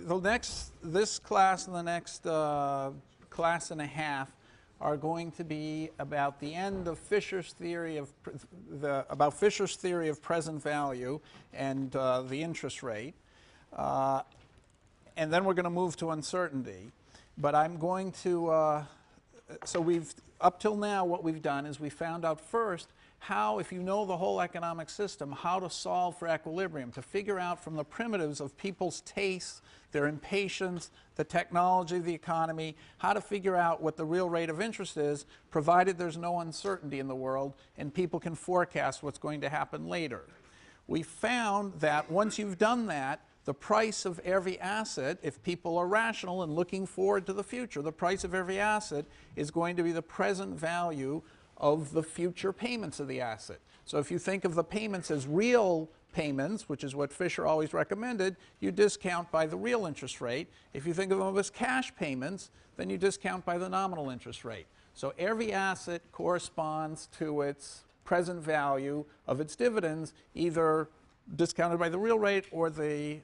this class and the next class and a half are going to be about the end of Fisher's theory of Fisher's theory of present value and the interest rate, and then we're going to move to uncertainty. But I'm going to so we've up till now what we've done is we found out first how, if you know the whole economic system, how to solve for equilibrium, to figure out from the primitives of people's tastes, their impatience, the technology, the economy, how to figure out what the real rate of interest is, provided there's no uncertainty in the world and people can forecast what's going to happen later. We found that once you've done that, the price of every asset, if people are rational and looking forward to the future, the price of every asset is going to be the present value of the future payments of the asset. So if you think of the payments as real payments, which is what Fisher always recommended, you discount by the real interest rate. If you think of them as cash payments, then you discount by the nominal interest rate. So every asset corresponds to its present value of its dividends, either discounted by the real rate or the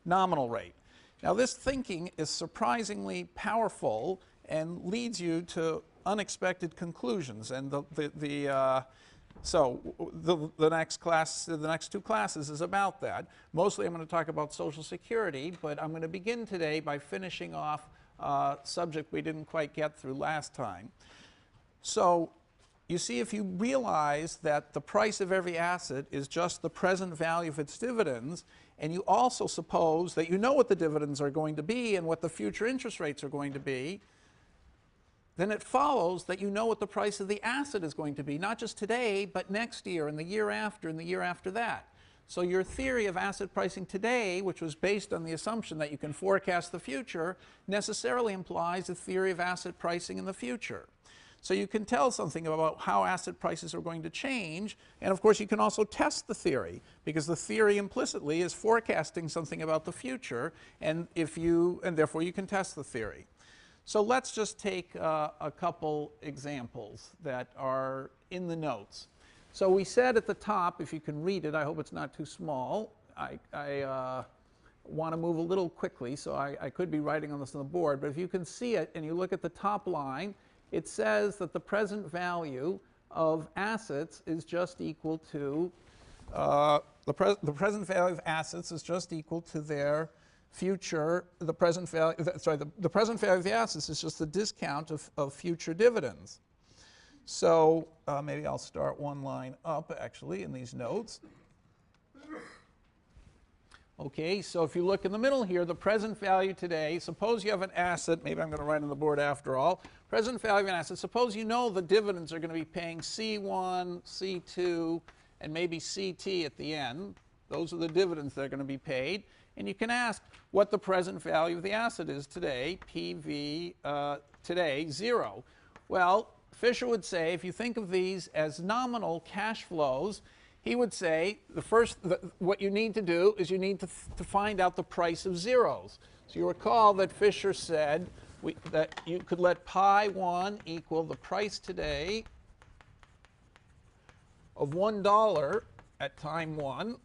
nominal rate. Now this thinking is surprisingly powerful and leads you to unexpected conclusions, and the next class, the next two classes is about that. Mostly I'm going to talk about Social Security, but I'm going to begin today by finishing off a subject we didn't quite get through last time. So you see, if you realize that the price of every asset is just the present value of its dividends, and you also suppose that you know what the dividends are going to be and what the future interest rates are going to be, then it follows that you know what the price of the asset is going to be, not just today, but next year and the year after and the year after that. So your theory of asset pricing today, which was based on the assumption that you can forecast the future, necessarily implies a theory of asset pricing in the future. So you can tell something about how asset prices are going to change, and of course you can also test the theory, because the theory implicitly is forecasting something about the future, and therefore you can test the theory. So let's just take a couple examples that are in the notes. So we said at the top, if you can read it, I hope it's not too small. I want to move a little quickly, so I could be writing on this on the board, but if you can see it and you look at the top line, it says that the present value of assets is just equal to the present value of assets is just equal to their future, the present value of the assets is just the discount of future dividends. So maybe I'll start one line up actually in these notes. Okay, so if you look in the middle here, the present value today, suppose you have an asset, maybe I'm going to write on the board after all, present value of an asset, suppose you know the dividends are going to be paying C1, C2, and maybe CT at the end. Those are the dividends that are going to be paid. And you can ask what the present value of the asset is today, PV today, 0. Well, Fisher would say, if you think of these as nominal cash flows, he would say what you need to do is you need to find out the price of zeros. So you recall that Fisher said that you could let pi 1 equal the price today of $1 at time 1.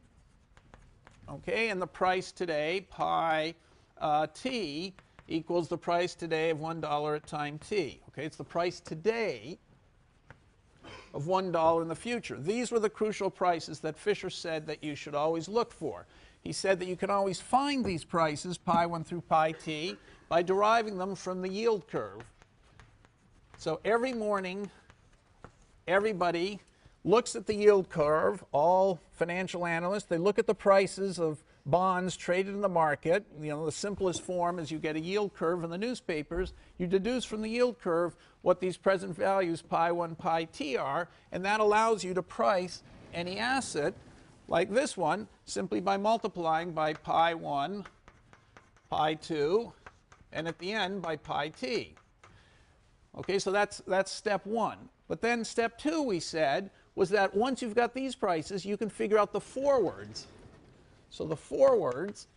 Okay, and the price today, pi t, equals the price today of $1 at time t. Okay, it's the price today of $1 in the future. These were the crucial prices that Fisher said that you should always look for. He said that you can always find these prices, pi 1 through pi t, by deriving them from the yield curve. So every morning, everybody looks at the yield curve, all financial analysts, they look at the prices of bonds traded in the market. You know, the simplest form is you get a yield curve in the newspapers. You deduce from the yield curve what these present values pi 1, pi t are, and that allows you to price any asset like this one simply by multiplying by pi 1, pi 2, and at the end by pi t. Okay, so that's step 1. But then step 2, we said, was that once you've got these prices, you can figure out the forwards. So the forwards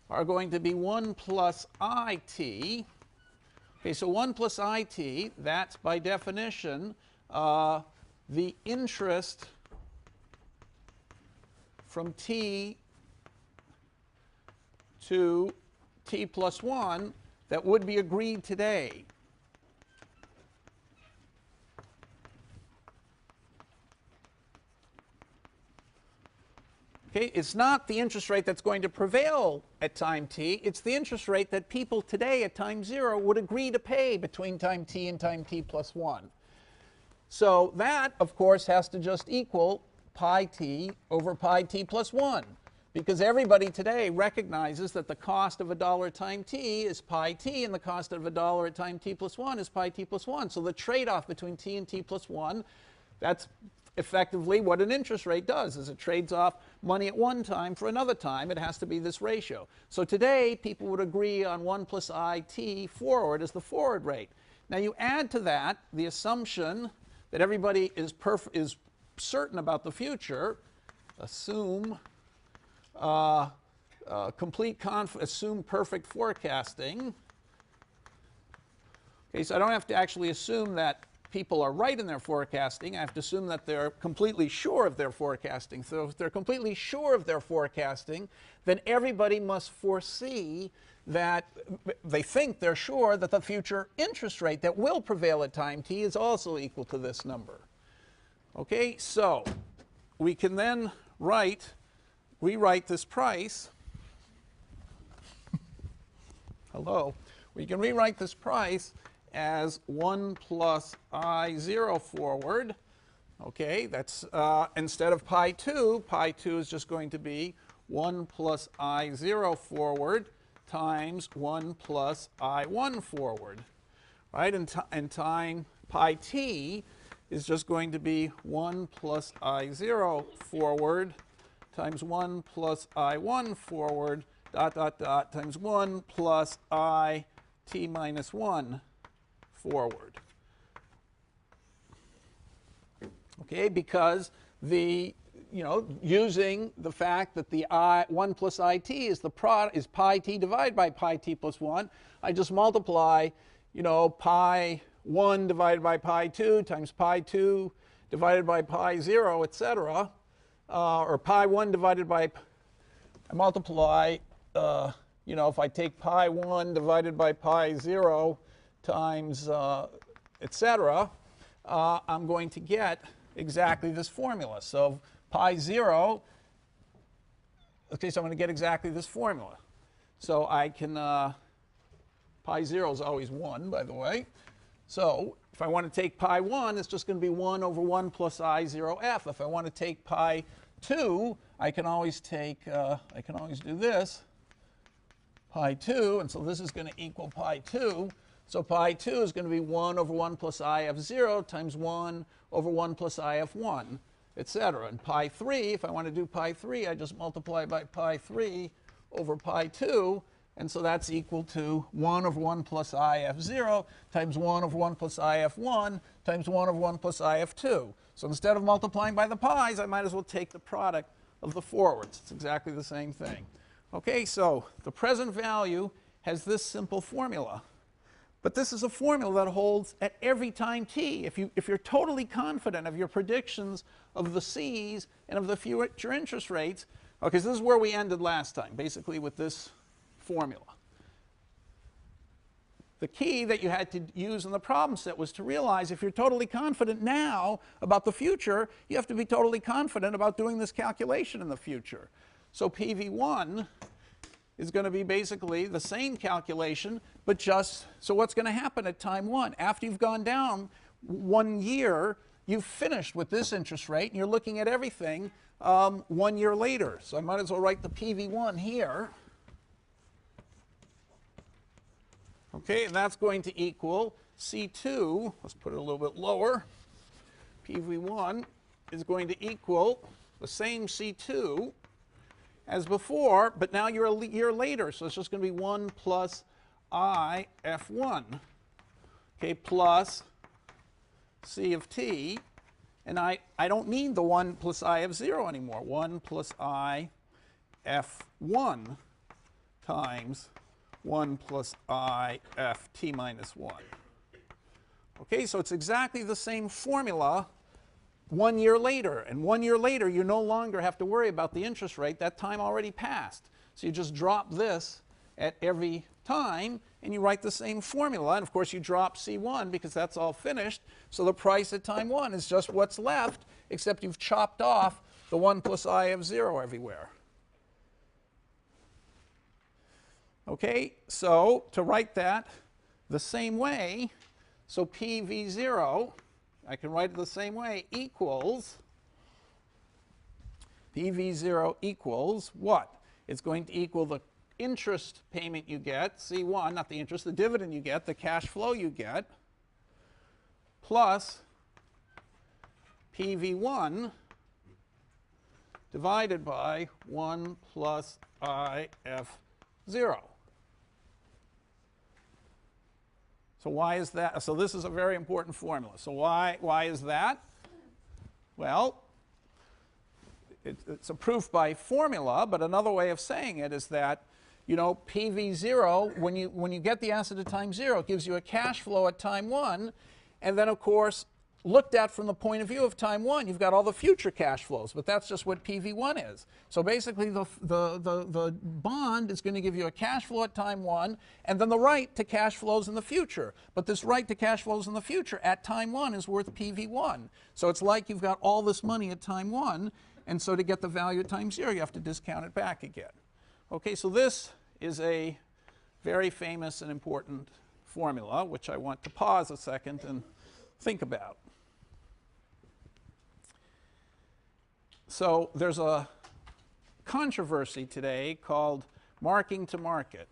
are going to be 1 plus it. Okay, so 1 plus it, that's by definition the interest from t to t plus 1 that would be agreed today. Okay, it's not the interest rate that's going to prevail at time t, it's the interest rate that people today at time 0 would agree to pay between time t and time t plus 1. So that, of course, has to just equal pi t over pi t plus 1, because everybody today recognizes that the cost of $1 at time t is pi t, and the cost of $1 at time t plus 1 is pi t plus 1. So the trade-off between t and t plus 1, that's effectively what an interest rate does, is it trades off money at one time for another time. It has to be this ratio. So today, people would agree on 1 plus I t forward as the forward rate. Now you add to that the assumption that everybody is certain about the future. Assume assume perfect forecasting. Okay, so I don't have to actually assume that people are right in their forecasting. I have to assume that they're completely sure of their forecasting. So if they're completely sure of their forecasting, then everybody must foresee that they think they're sure that the future interest rate that will prevail at time t is also equal to this number. Okay, so we can then rewrite this price. Hello. We can rewrite this price as 1 plus I0 forward. Okay, that's instead of pi 2 is just going to be 1 plus I0 forward times 1 plus I1 forward. Right, and time pi t is just going to be 1 plus I0 forward times 1 plus I1 forward times 1 plus I t minus 1 forward. Okay, because using the fact that the 1 plus it is the product is pi t divided by pi t plus 1, I just multiply, pi 1 divided by pi 2 times pi 2 divided by pi 0, etc. Or pi 1 divided by, I multiply, if I take pi 1 divided by pi 0 times, etc., I'm going to get exactly this formula. So pi 0, okay, so I'm going to get exactly this formula. So I can, pi 0 is always 1, by the way. So if I want to take pi 1, it's just going to be 1 over 1 plus I0f. If I want to take pi 2, I can always do this, pi 2, and so this is going to equal pi 2. So pi 2 is going to be 1 over 1 plus I of 0 times 1 over 1 plus I of 1, etc. And pi 3, if I want to do pi 3, I just multiply by pi 3 over pi 2. And so that's equal to 1 over 1 plus I of 0 times 1 over 1 plus I of 1 times 1 over 1 plus I of 2. So instead of multiplying by the pi's, I might as well take the product of the forwards. It's exactly the same thing. Okay, so the present value has this simple formula. But this is a formula that holds at every time t. If you're totally confident of your predictions of the C's and of the future interest rates, okay, so this is where we ended last time, basically with this formula. The key that you had to use in the problem set was to realize if you're totally confident now about the future, you have to be totally confident about doing this calculation in the future. So PV1 is going to be basically the same calculation, but just, so what's going to happen at time 1? After you've gone down 1 year, you've finished with this interest rate, and you're looking at everything 1 year later. So I might as well write the PV1 here. Okay, and that's going to equal C2, let's put it a little bit lower. PV1 is going to equal the same C2 as before, but now you're a year later, so it's just going to be 1 plus I F1, okay, plus C of t, and I don't need the 1 plus I of 0 anymore. 1 plus I F1 times 1 plus I F t minus 1. Okay, so it's exactly the same formula 1 year later. And 1 year later, you no longer have to worry about the interest rate. That time already passed. So you just drop this at every time, and you write the same formula. And of course, you drop C1 because that's all finished. So the price at time 1 is just what's left, except you've chopped off the 1 plus I of 0 everywhere. Okay, so to write that the same way, so PV0, I can write it the same way, equals, PV0 equals what? It's going to equal the interest payment you get, C1, not the interest, the dividend you get, the cash flow you get, plus PV1 divided by 1 plus IF0. So why is that? So this is a very important formula. So why is that? Well, it's a proof by formula, but another way of saying it is that, you know, PV0, when you get the asset at time 0, it gives you a cash flow at time 1, and then, of course, looked at from the point of view of time 1, you've got all the future cash flows, but that's just what PV1 is. So basically, the bond is going to give you a cash flow at time 1, and then the right to cash flows in the future. But this right to cash flows in the future at time 1 is worth PV1. So it's like you've got all this money at time 1, and so to get the value at time 0, you have to discount it back again. Okay, so this is a very famous and important formula, which I want to pause a second and think about. So there's a controversy today called marking to market.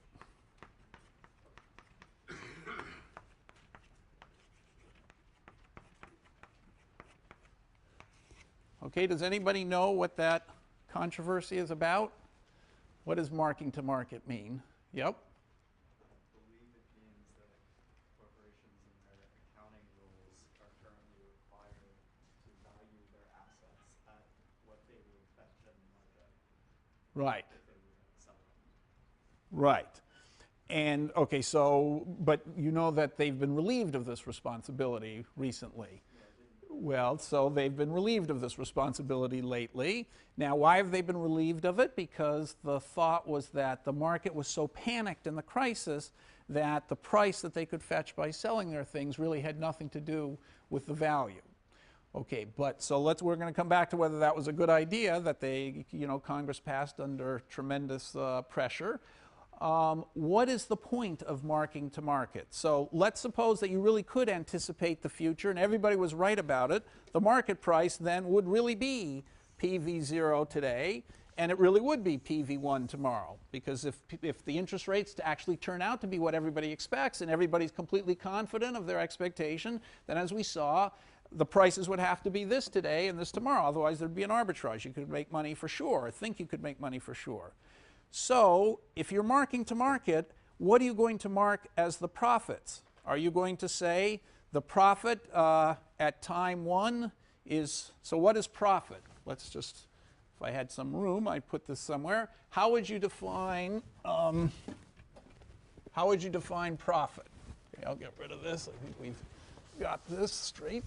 Okay, does anybody know what that controversy is about? What does marking to market mean? Yep. I believe it means that corporations and their accounting rules are currently required to value their assets at what they would fetch in the market. Right. If they would sell them. Right. And, okay, so, but you know that they've been relieved of this responsibility recently. Well, so they've been relieved of this responsibility lately. Now, why have they been relieved of it? Because the thought was that the market was so panicked in the crisis that the price that they could fetch by selling their things really had nothing to do with the value. Okay, but so we're going to come back to whether that was a good idea that they, you know, Congress passed under tremendous pressure. What is the point of marking to market? So let's suppose that you really could anticipate the future and everybody was right about it. The market price then would really be PV0 today, and it really would be PV1 tomorrow. Because if the interest rates actually turn out to be what everybody expects and everybody's completely confident of their expectation, then as we saw, the prices would have to be this today and this tomorrow. Otherwise, there'd be an arbitrage. You could make money for sure, or think you could make money for sure. So, if you're marking to market, what are you going to mark as the profits? Are you going to say the profit at time 1 is, so what is profit? Let's just, if I had some room, I'd put this somewhere. How would you define profit? Okay, I'll get rid of this. I think we've got this straight.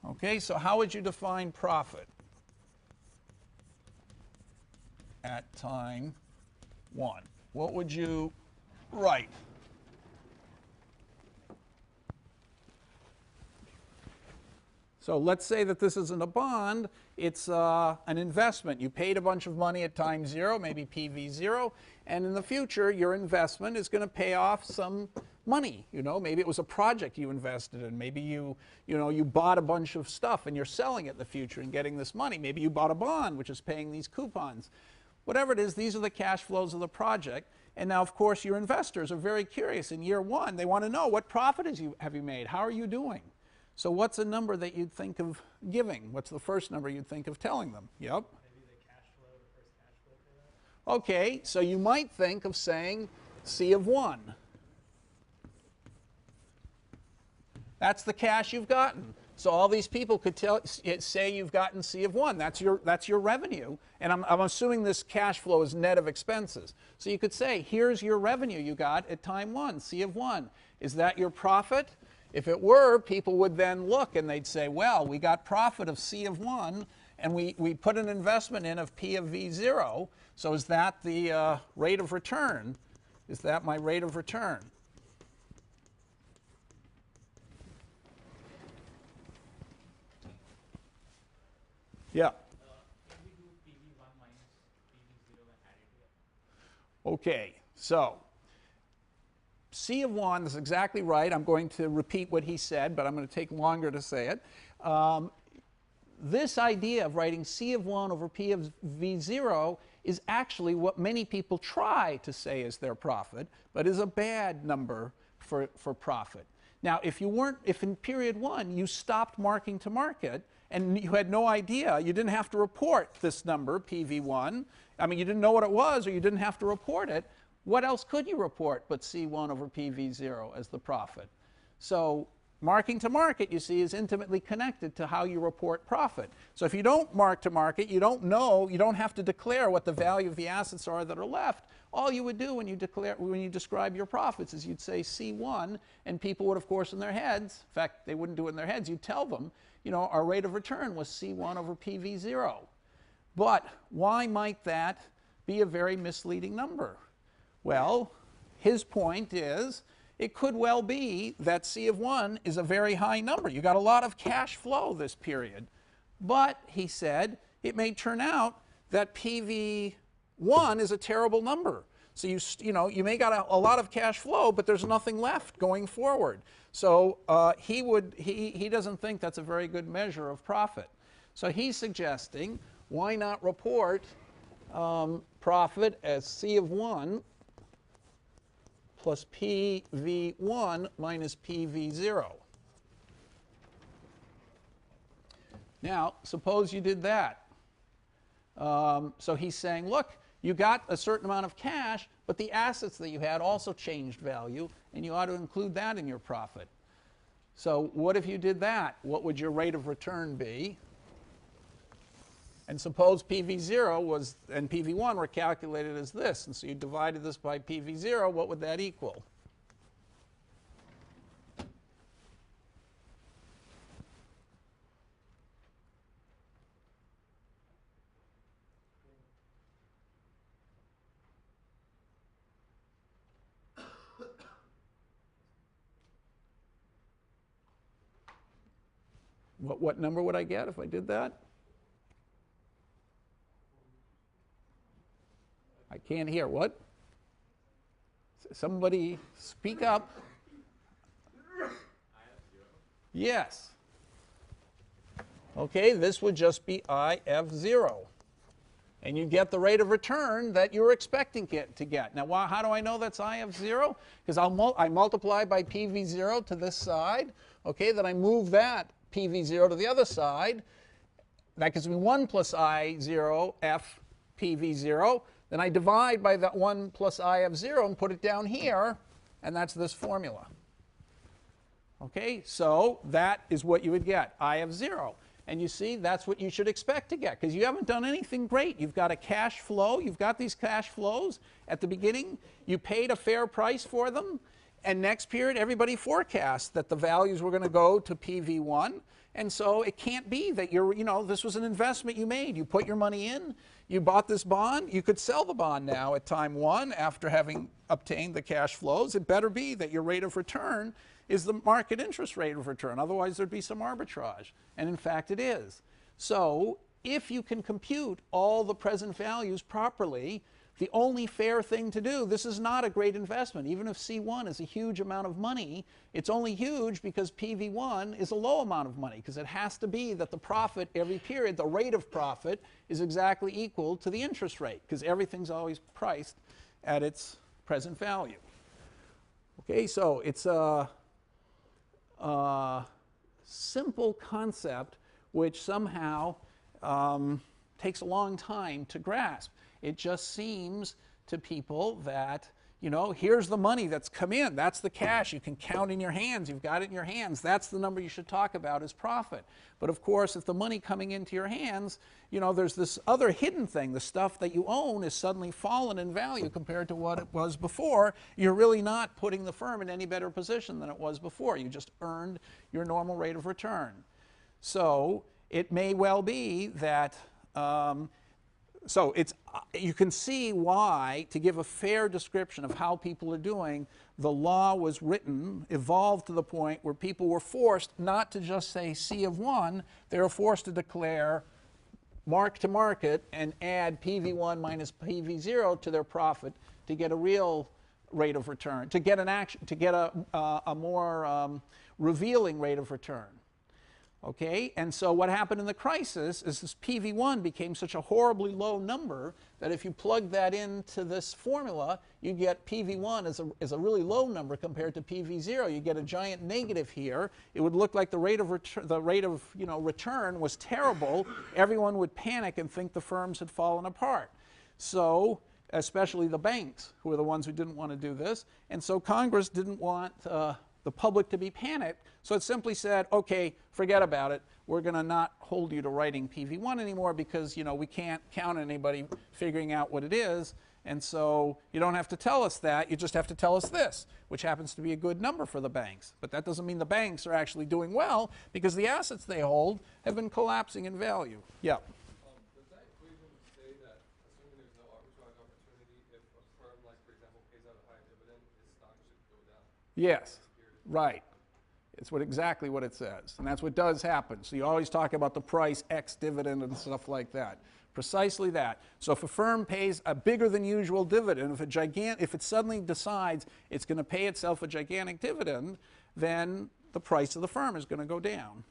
Okay, so how would you define profit at time 1? What would you write? So let's say that this isn't a bond, it's an investment. You paid a bunch of money at time 0, maybe PV0, and in the future your investment is going to pay off some money. You know, maybe it was a project you invested in. Maybe you bought a bunch of stuff and you're selling it in the future and getting this money. Maybe you bought a bond which is paying these coupons. Whatever it is, these are the cash flows of the project. And now, of course, your investors are very curious. In year 1, they want to know, what profit have you made? How are you doing? So what's a number that you'd think of giving? What's the first number you'd think of telling them? Yep. Maybe the cash flow, the first cash flow for that. Okay, so you might think of saying C of 1. That's the cash you've gotten. So all these people could say you've gotten C of 1. That's your revenue. And I'm assuming this cash flow is net of expenses. So you could say, here's your revenue you got at time 1, C of 1. Is that your profit? If it were, people would then look and they'd say, well, we got profit of C of 1, and we put an investment in of P of V0. So is that the rate of return? Is that my rate of return? Yeah. Can we do PV1 minus PV0 and add it here? Okay, so C of 1 is exactly right. I'm going to repeat what he said, but I'm going to take longer to say it. This idea of writing C of 1 over P of V0 is actually what many people try to say is their profit, but is a bad number for profit. Now, if in period 1 you stopped marking to market and you had no idea, you didn't have to report this number, PV1. I mean, you didn't know what it was or you didn't have to report it. What else could you report but C1 over PV0 as the profit? So marking to market, you see, is intimately connected to how you report profit. So if you don't mark to market, you don't know, you don't have to declare what the value of the assets are that are left. All you would do when you describe your profits is you'd say C1, and people would, of course, in their heads, in fact, they wouldn't do it in their heads, you'd tell them, you know, our rate of return was C1 over PV0. But why might that be a very misleading number? Well, his point is, it could well be that C of 1 is a very high number. You got a lot of cash flow this period. But, he said, it may turn out that PV1 is a terrible number. So you may got a lot of cash flow, but there's nothing left going forward. So he doesn't think that's a very good measure of profit. So he's suggesting, why not report profit as C of 1 plus PV1 minus PV0. Now, suppose you did that. So he's saying, look, you got a certain amount of cash, but the assets that you had also changed value, and you ought to include that in your profit. So what if you did that? What would your rate of return be? And suppose PV0 and PV1 were calculated as this, and so you divided this by PV0, what would that equal? What number would I get if I did that? I can't hear. What? Somebody speak up. Yes. Okay, this would just be IF0. And you get the rate of return that you're expecting to get. Now, how do I know that's IF0? Because I multiply by PV0 to this side. Okay, then I move that PV0 to the other side. That gives me 1 plus I0 F PV0. Then I divide by that 1 plus IF0 and put it down here, and that's this formula. Okay, so that is what you would get, IF0. And you see, that's what you should expect to get, because you haven't done anything great. You've got a cash flow. You've got these cash flows at the beginning. You paid a fair price for them. And next period, everybody forecast that the values were going to go to PV1. And so it can't be that this was an investment you made. You put your money in. You bought this bond. You could sell the bond now at time 1 after having obtained the cash flows. It better be that your rate of return is the market interest rate of return. Otherwise, there'd be some arbitrage. And in fact, it is. So if you can compute all the present values properly, the only fair thing to do, this is not a great investment. Even if C1 is a huge amount of money, it's only huge because PV1 is a low amount of money, because it has to be that the profit every period, the rate of profit, is exactly equal to the interest rate, because everything's always priced at its present value. Okay, so it's a simple concept which somehow takes a long time to grasp. It just seems to people that, You know, here's the money that's come in. That's the cash. You can count in your hands. You've got it in your hands. That's the number you should talk about as profit. But of course, if the money coming into your hands, you know, there's this other hidden thing. The stuff that you own is suddenly fallen in value compared to what it was before. You're really not putting the firm in any better position than it was before. You just earned your normal rate of return. So it may well be that so you can see why, to give a fair description of how people are doing, the law was written, evolved to the point where people were forced not to just say C of 1, they were forced to declare mark to market and add PV1 minus PV0 to their profit to get a real rate of return, to get a more revealing rate of return. Okay, and so what happened in the crisis is this PV1 became such a horribly low number that if you plug that into this formula, you get PV1 as a really low number compared to PV0. You get a giant negative here. It would look like the rate of return was terrible. Everyone would panic and think the firms had fallen apart. So, especially the banks, who were the ones who didn't want to do this, and so Congress didn't want the public to be panicked, so it simply said, okay, forget about it. We're going to not hold you to writing PV1 anymore because, you know, we can't count on anybody figuring out what it is, and so you don't have to tell us that. You just have to tell us this, which happens to be a good number for the banks. But that doesn't mean the banks are actually doing well because the assets they hold have been collapsing in value. Yeah. Does that equation say that, assuming there's no arbitrage opportunity, if a firm, like, for example, pays out a high dividend, its stock should go down? Yes. Right. It's exactly what it says. And that's what does happen. So you always talk about the price X dividend and stuff like that. Precisely that. So if a firm pays a bigger than usual dividend, if it suddenly decides it's going to pay itself a gigantic dividend, then the price of the firm is going to go down.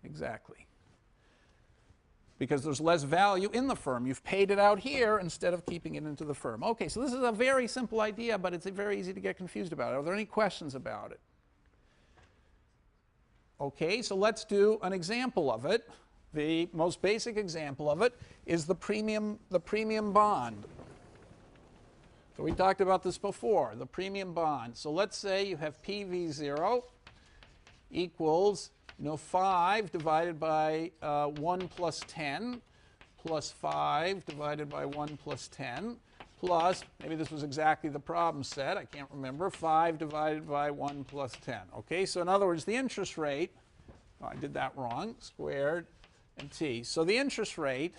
Exactly. Because there's less value in the firm. You've paid it out here instead of keeping it into the firm. Okay, so this is a very simple idea, but it's very easy to get confused about it. Are there any questions about it? Okay, so let's do an example of it. The most basic example of it is the premium bond. So we talked about this before, the premium bond. So let's say you have PV0 equals 5 divided by 1 plus 10 plus 5 divided by 1 plus 10 plus, maybe this was exactly the problem set, I can't remember, 5 divided by 1 plus 10. Okay, so in other words, the interest rate, I did that wrong, squared and t. So the interest rate,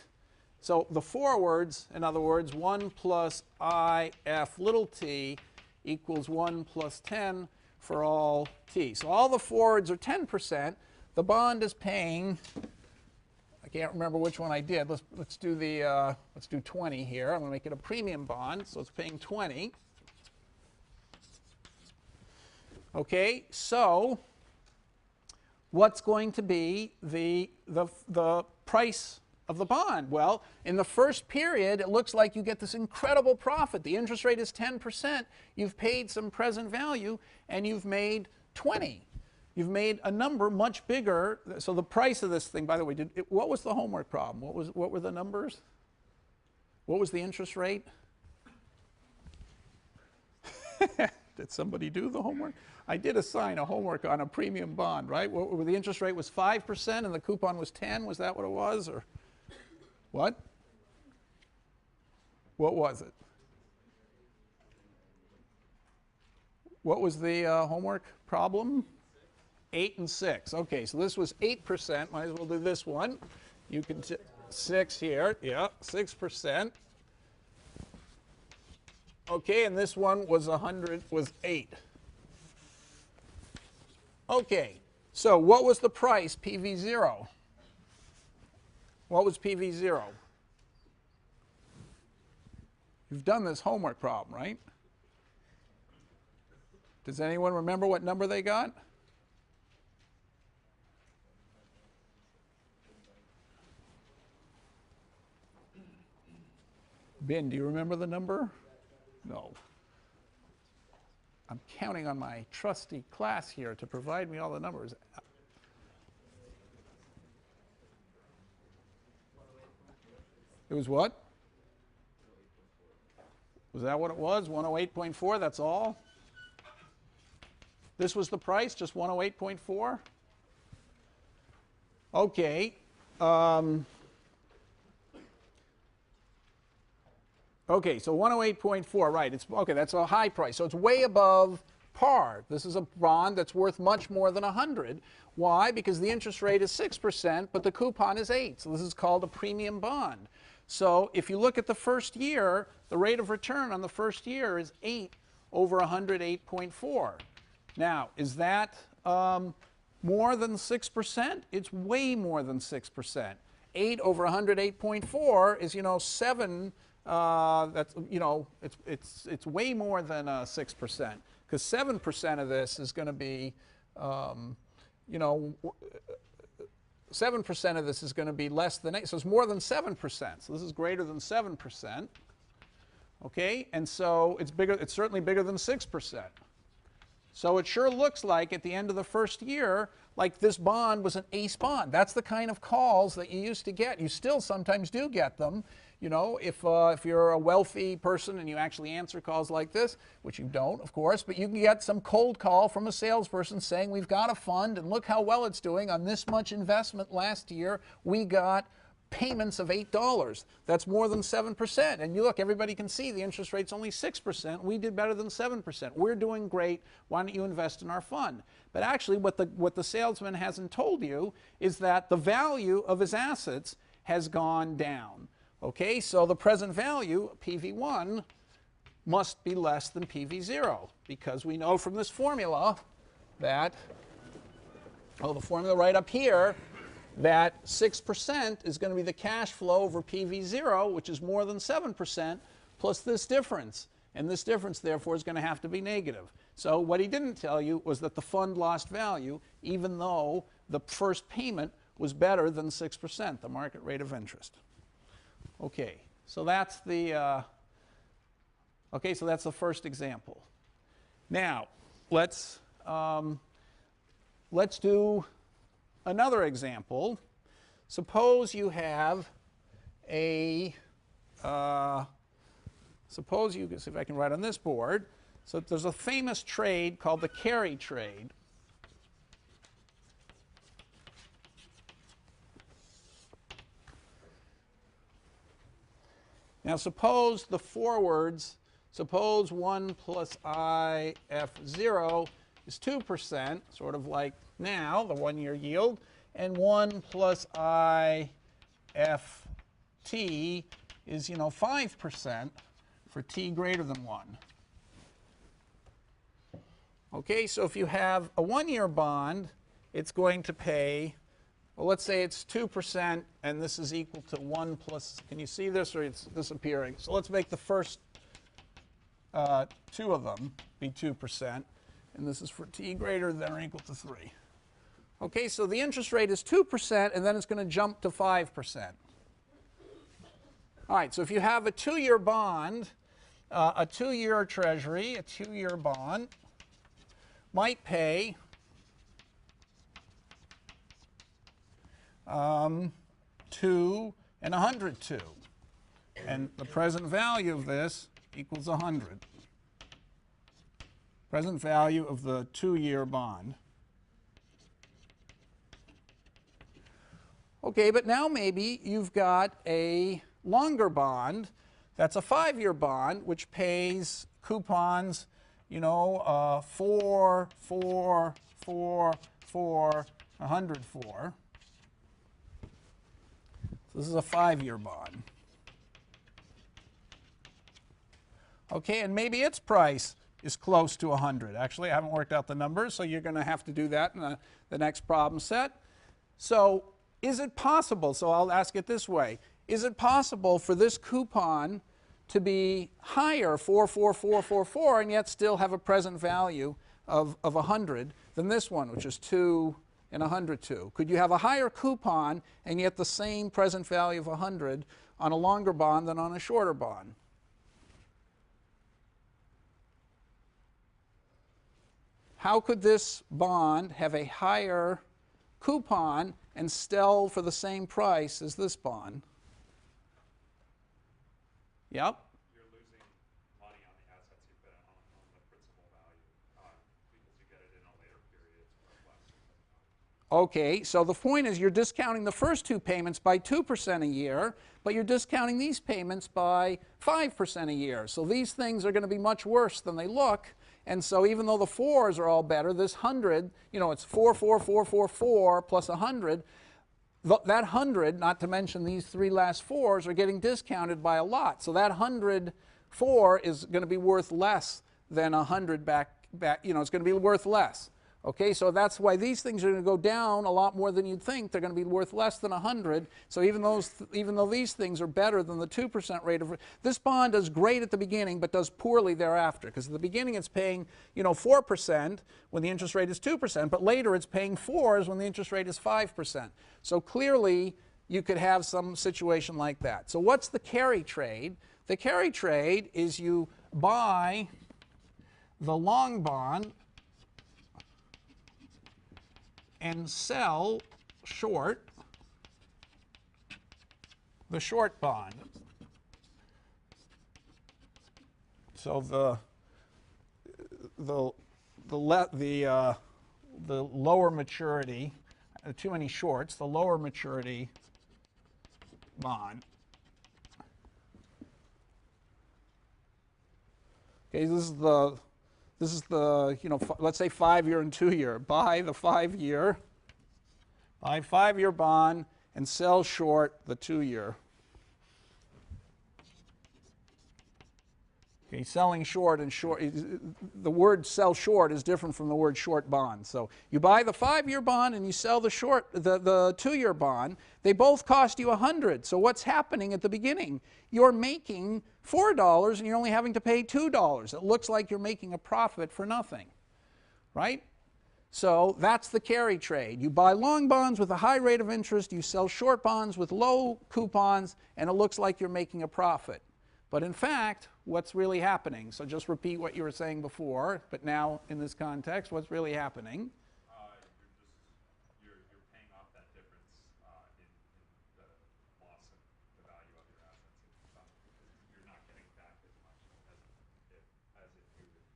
so the forwards, in other words, 1 plus I f little t equals 1 plus 10 for all t. So all the forwards are 10%. The bond is paying, I can't remember which one I did. Let's do 20 here. I'm going to make it a premium bond, so it's paying 20. Okay, so what's going to be the price of the bond? Well, in the first period, it looks like you get this incredible profit. The interest rate is 10%. You've paid some present value, and you've made 20. You've made a number much bigger. So the price of this thing, by the way, what was the homework problem? What were the numbers? What was the interest rate? Did somebody do the homework? I did assign a homework on a premium bond, right? The interest rate was 5% and the coupon was 10. Was that what it was, or what? What was it? What was the homework problem? 8 and 6. Okay, so this was 8%. Might as well do this one. You can 6 here. Yeah, 6%. Okay, and this one was 8. Okay, so what was the price PV0? What was PV0? You've done this homework problem, right? Does anyone remember what number they got? Ben, do you remember the number? No. I'm counting on my trusty class here to provide me all the numbers. It was what? Was that what it was? 108.4, that's all? This was the price, just 108.4? Okay. Okay, so 108.4, right. It's, okay, that's a high price. So it's way above par. This is a bond that's worth much more than 100. Why? Because the interest rate is 6%, but the coupon is 8. So this is called a premium bond. So if you look at the first year, the rate of return on the first year is 8 over 108.4. Now, is that more than 6%? It's way more than 6%. 8 over 108.4 is, 7. That's, it's way more than 6%, because 7% of this is going to be, 7% of this is going to be less than 8. So it's more than 7%. So this is greater than 7%. Okay, and so it's bigger. It's certainly bigger than 6%. So it sure looks like at the end of the first year, like this bond was an ace bond. That's the kind of calls that you used to get. You still sometimes do get them. If you're a wealthy person and you actually answer calls like this, which you don't, of course, but you can get some cold call from a salesperson saying, we've got a fund and look how well it's doing on this much investment last year. We got payments of $8. That's more than 7%. And you look, everybody can see the interest rate's only 6%. We did better than 7%. We're doing great. Why don't you invest in our fund? But actually, what the salesman hasn't told you is that the value of his assets has gone down. Okay, so the present value, PV1, must be less than PV0, because we know from this formula that, the formula right up here, that 6% is going to be the cash flow over PV0, which is more than 7%, plus this difference. And this difference, therefore, is going to have to be negative. So what he didn't tell you was that the fund lost value, even though the first payment was better than 6%, the market rate of interest. Okay, so that's the first example. Now, let's do another example. Suppose you have a, suppose you, see if I can write on this board. So there's a famous trade called the carry trade. Now suppose the forwards, suppose 1 plus IF0 is 2%, sort of like now, the 1-year yield, and 1 plus IFT is, 5% for t greater than 1. Okay, so if you have a 1-year bond, it's going to pay, well, let's say it's 2%, and this is equal to 1 plus, can you see this, or it's disappearing? So let's make the first two of them be 2%, and this is for t greater than or equal to 3. Okay, so the interest rate is 2%, and then it's going to jump to 5%. All right, so if you have a 2-year bond, a 2-year treasury, a 2-year bond, might pay 2 and 102. And the present value of this equals 100. Present value of the 2-year bond. Okay, but now maybe you've got a longer bond. That's a 5-year bond, which pays coupons, 4, 4, 4, 4, 104. So this is a 5-year bond. Okay, and maybe its price is close to 100. Actually, I haven't worked out the numbers, so you're going to have to do that in the next problem set. So is it possible, so I'll ask it this way, is it possible for this coupon to be higher, 4, 4, 4, 4, 4, and yet still have a present value of 100 than this one, which is 2 and 102? Could you have a higher coupon and yet the same present value of 100 on a longer bond than on a shorter bond? How could this bond have a higher coupon and sell for the same price as this bond? Yep. You're losing money Okay, so the point is you're discounting the first two payments by 2% a year, but you're discounting these payments by 5% a year. So these things are going to be much worse than they look. And so even though the 4s are all better, this 100, it's 4, 4, 4, 4, 4 plus 100. That 100, not to mention these 3 last 4s, are getting discounted by a lot. So that 104 is going to be worth less than 100 back, it's going to be worth less. Okay, so that's why these things are going to go down a lot more than you'd think. They're going to be worth less than 100. So even though these things are better than the 2% rate of, this bond does great at the beginning, but does poorly thereafter. Because at the beginning it's paying, 4% when the interest rate is 2%, but later it's paying 4s when the interest rate is 5%. So clearly you could have some situation like that. So what's the carry trade? The carry trade is you buy the long bond and sell short the short bond. So the lower maturity, too many shorts, the lower maturity bond. Okay, this is the let's say 5-year and 2-year. Buy the 5-year, buy 5-year bond and sell short the 2-year. Okay, selling short and short, the word sell short is different from the word short bond. So you buy the 5-year bond and you sell the 2-year bond. They both cost you 100. So what's happening at the beginning? You're making $4 and you're only having to pay $2. It looks like you're making a profit for nothing, right? So that's the carry trade. You buy long bonds with a high rate of interest, you sell short bonds with low coupons, and it looks like you're making a profit. But in fact, what's really happening? So just repeat what you were saying before, but now in this context, what's really happening? You're paying off that difference in the loss of the value of your assets. You're not getting back as much as if you would.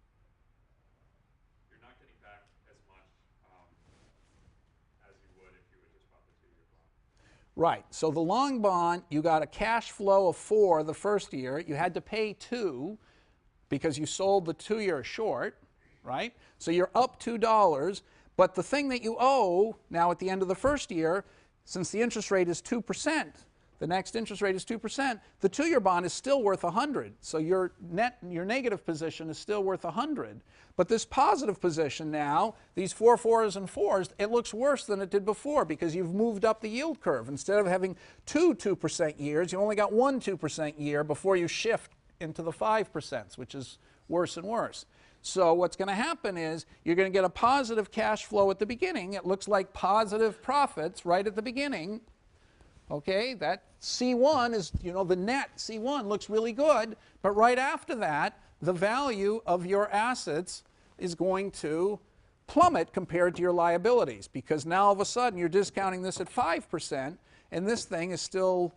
You're not getting back as much as you would if you would just bought the 2-year bond. Right. So the long bond, you got a cash flow of 4 the first year. You had to pay 2 because you sold the 2-year short, right? So you're up $2. But the thing that you owe now at the end of the first year, since the interest rate is 2%, the next interest rate is 2%, the 2-year bond is still worth 100. So your negative position is still worth 100. But this positive position now, these 4 4s and 4s, it looks worse than it did before because you've moved up the yield curve. Instead of having 2 2% years, you only got 1 2% year before you shift into the 5%, which is worse and worse. So what's going to happen is you're going to get a positive cash flow at the beginning. It looks like positive profits right at the beginning. Okay, that C1 is, the net C1 looks really good, but right after that, the value of your assets is going to plummet compared to your liabilities because now all of a sudden you're discounting this at 5% and this thing is still,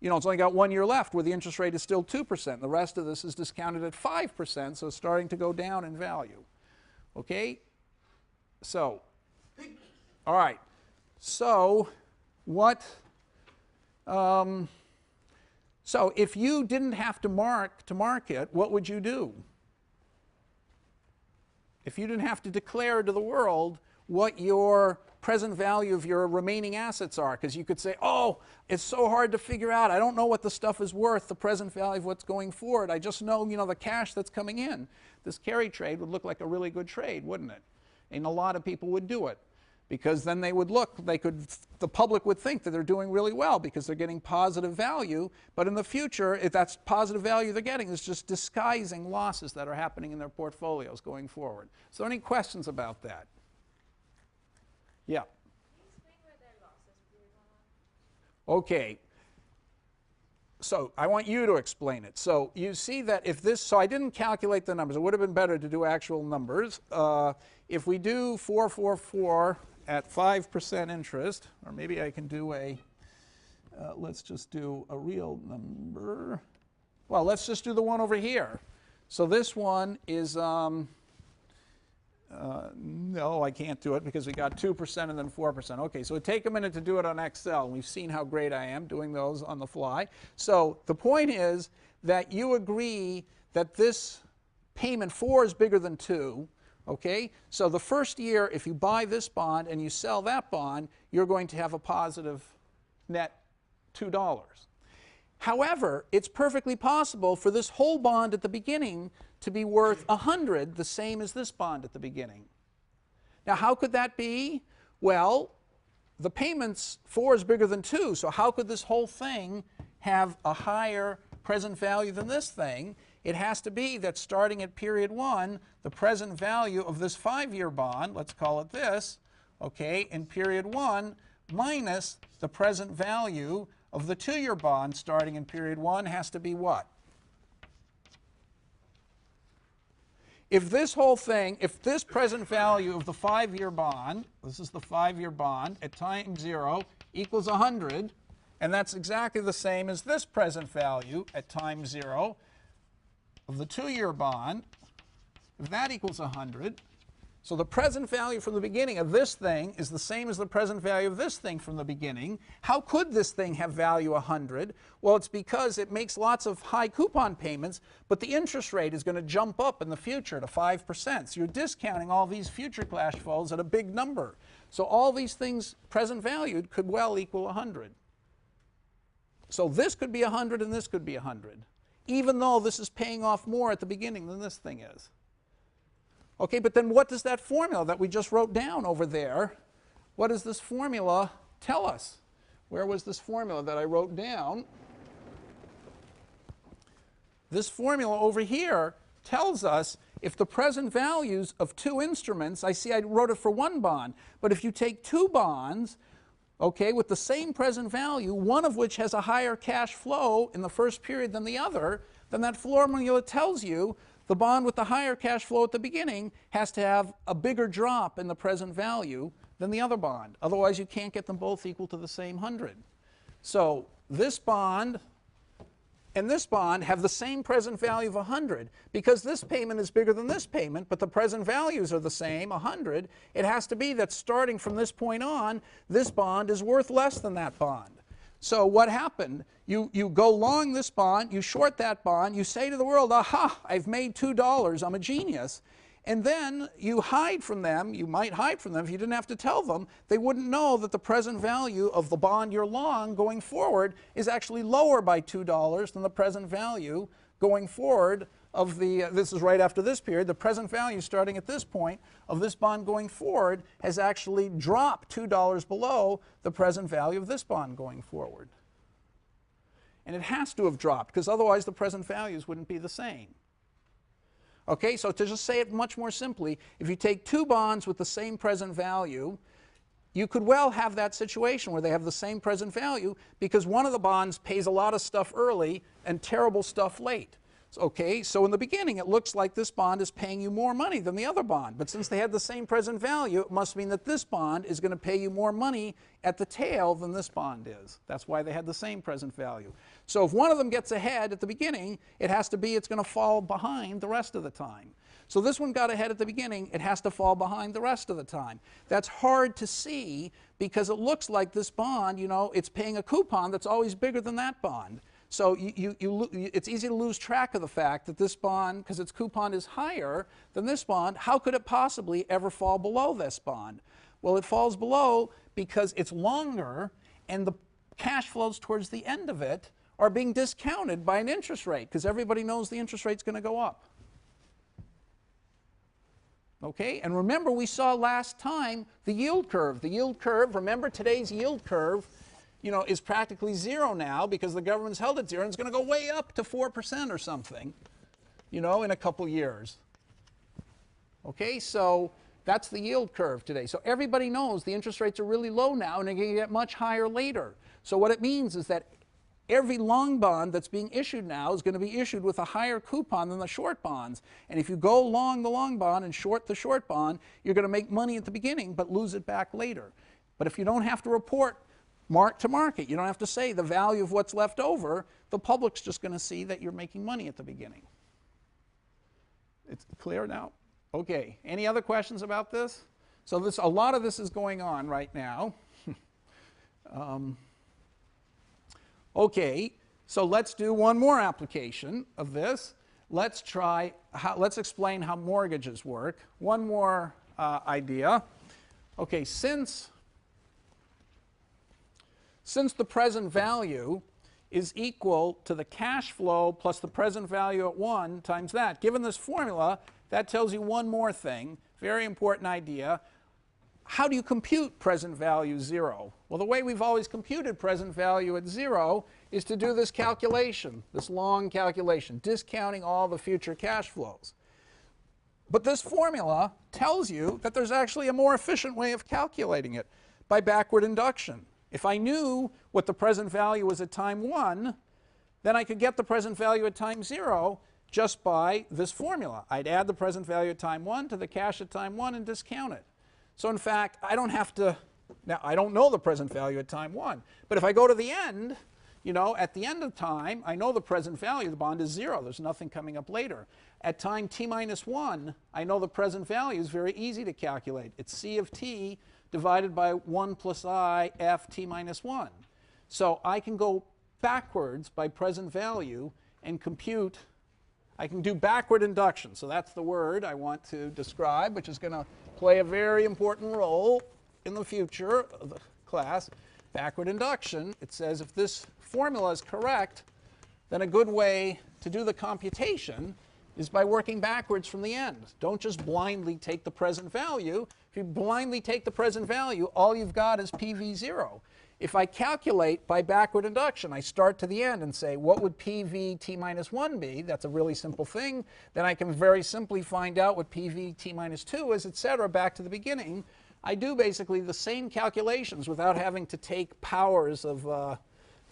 it's only got 1 year left where the interest rate is still 2%. The rest of this is discounted at 5%, so it's starting to go down in value. Okay? So, all right. So, so if you didn't have to market, what would you do? If you didn't have to declare to the world what your present value of your remaining assets are, because you could say, oh, it's so hard to figure out. I don't know what the stuff is worth, the present value of what's going forward. I just know, the cash that's coming in. This carry trade would look like a really good trade, wouldn't it? And a lot of people would do it. Because then they would look, the public would think that they're doing really well because they're getting positive value. But in the future, if that's positive value they're getting, is just disguising losses that are happening in their portfolios going forward. So any questions about that? Yeah. Can you explain where their losses were going? Okay. So I want you to explain it. So you see that if this, so I didn't calculate the numbers. It would have been better to do actual numbers. If we do 444 at 5% interest, or maybe I can do let's just do a real number. Well, let's just do the one over here. So this one is No, I can't do it because we got 2% and then 4%. Okay, so it take a minute to do it on Excel. We've seen how great I am doing those on the fly. So the point is that you agree that this payment 4 is bigger than 2. Okay, so the first year, if you buy this bond and you sell that bond, you're going to have a positive net $2. However, it's perfectly possible for this whole bond at the beginning to be worth 100, the same as this bond at the beginning. Now, how could that be? Well, the payments 4 is bigger than 2, so how could this whole thing have a higher present value than this thing? It has to be that starting at period 1, the present value of this 5-year bond, let's call it this, okay, in period 1 minus the present value of the 2-year bond starting in period 1 has to be what? If this whole thing, if this present value of the 5-year bond, this is the 5-year bond, at time 0 equals 100, and that's exactly the same as this present value at time 0 of the 2-year bond, if that equals 100, so the present value from the beginning of this thing is the same as the present value of this thing from the beginning. How could this thing have value 100? Well, it's because it makes lots of high coupon payments, but the interest rate is going to jump up in the future to 5%. So you're discounting all these future cash flows at a big number. So all these things present valued could well equal 100. So this could be 100 and this could be 100, even though this is paying off more at the beginning than this thing is. Okay, but then what does that formula that we just wrote down over there, what does this formula tell us? Where was this formula that I wrote down? This formula over here tells us if the present values of 2 instruments, I see I wrote it for 1 bond, but if you take 2 bonds, okay, with the same present value, one of which has a higher cash flow in the first period than the other, then that formula tells you the bond with the higher cash flow at the beginning has to have a bigger drop in the present value than the other bond. Otherwise, you can't get them both equal to the same 100. So this bond and this bond have the same present value of 100. Because this payment is bigger than this payment, but the present values are the same, 100, it has to be that starting from this point on, this bond is worth less than that bond. So what happened? You go long this bond, you short that bond, you say to the world, aha, I've made $2, I'm a genius. And then you hide from them, you might hide from them if you didn't have to tell them, they wouldn't know that the present value of the bond you're long going forward is actually lower by $2 than the present value going forward of the, this is right after this period, the present value starting at this point of this bond going forward has actually dropped $2 below the present value of this bond going forward. And it has to have dropped because otherwise the present values wouldn't be the same. Okay, so to just say it much more simply, if you take 2 bonds with the same present value, you could well have that situation where they have the same present value because one of the bonds pays a lot of stuff early and terrible stuff late. Okay, so in the beginning it looks like this bond is paying you more money than the other bond, but since they had the same present value, it must mean that this bond is going to pay you more money at the tail than this bond is. That's why they had the same present value. So if one of them gets ahead at the beginning, it has to be it's going to fall behind the rest of the time. So this one got ahead at the beginning, it has to fall behind the rest of the time. That's hard to see because it looks like this bond, you know, it's paying a coupon that's always bigger than that bond. So it's easy to lose track of the fact that this bond, because its coupon is higher than this bond, how could it possibly ever fall below this bond? Well, it falls below because it's longer and the cash flows towards the end of it are being discounted by an interest rate because everybody knows the interest rate's going to go up. Okay, and remember we saw last time the yield curve. The yield curve, remember today's yield curve, you know, is practically 0 now because the government's held it 0 and it's going to go way up to 4% or something, you know, in a couple years. Okay, so that's the yield curve today. So everybody knows the interest rates are really low now and they're going to get much higher later. So what it means is that every long bond that's being issued now is going to be issued with a higher coupon than the short bonds. And if you go long the long bond and short the short bond, you're going to make money at the beginning but lose it back later. But if you don't have to report mark to market, you don't have to say the value of what's left over, the public's just going to see that you're making money at the beginning. It's clear now? Okay, any other questions about this? So a lot of this is going on right now. Okay, so let's do one more application of this. Let's explain how mortgages work. One more idea. Okay, since the present value is equal to the cash flow plus the present value at 1 times that, given this formula, that tells you one more thing, very important idea. How do you compute present value 0? Well, the way we've always computed present value at 0 is to do this calculation, this long calculation, discounting all the future cash flows. But this formula tells you that there's actually a more efficient way of calculating it by backward induction. If I knew what the present value was at time 1, then I could get the present value at time 0 just by this formula. I'd add the present value at time 1 to the cash at time 1 and discount it. So in fact, I don't have to, now I don't know the present value at time 1, but if I go to the end, you know, at the end of time, I know the present value, the bond is 0. There's nothing coming up later. At time t minus 1, I know the present value is very easy to calculate. It's c of t divided by 1 plus I f t minus 1. So I can go backwards by present value and compute. I can do backward induction. So that's the word I want to describe, which is going to play a very important role in the future of the class. Backward induction, it says if this formula is correct, then a good way to do the computation is by working backwards from the end. Don't just blindly take the present value. If you blindly take the present value, all you've got is PV0. If I calculate by backward induction, I start to the end and say, what would PV t minus 1 be? That's a really simple thing. Then I can very simply find out what PV t minus 2 is, etc., back to the beginning. I do basically the same calculations without having to take powers of,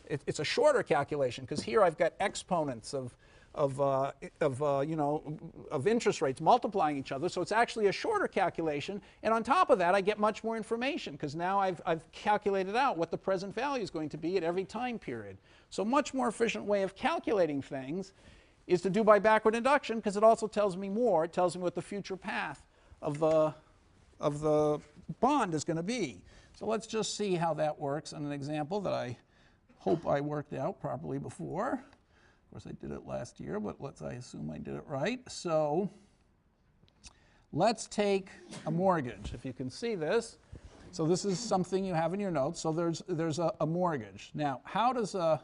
it's a shorter calculation, because here I've got exponents of interest rates multiplying each other, so it's actually a shorter calculation. And on top of that, I get much more information, because now I've calculated out what the present value is going to be at every time period. So a much more efficient way of calculating things is to do by backward induction, because it also tells me more. It tells me what the future path of the bond is going to be. So let's just see how that works in an example that I hope I worked out properly before. Of course, I did it last year, but I assume I did it right. So let's take a mortgage, if you can see this. So this is something you have in your notes. So there's a mortgage. Now, how does a...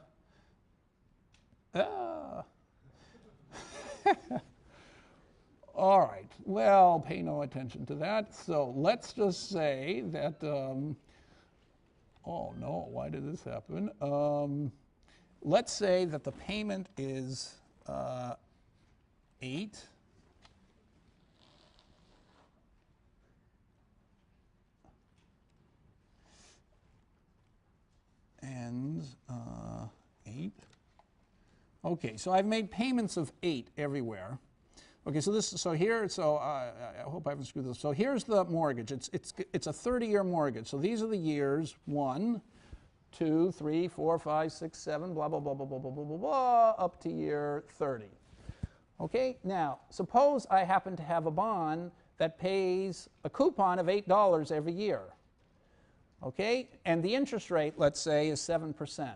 All right, well, pay no attention to that. So let's just say that, oh no, why did this happen? Let's say that the payment is 8. And 8. Okay, so I've made payments of 8 everywhere. Okay, so I hope I haven't screwed this. So here's the mortgage. It's a 30-year mortgage. So these are the years 1, 2, 3, 4, 5, 6, 7, blah, blah, blah, blah, blah, blah, blah, blah, blah, up to year 30. Okay, now suppose I happen to have a bond that pays a coupon of $8 every year. Okay, and the interest rate, let's say, is 7%.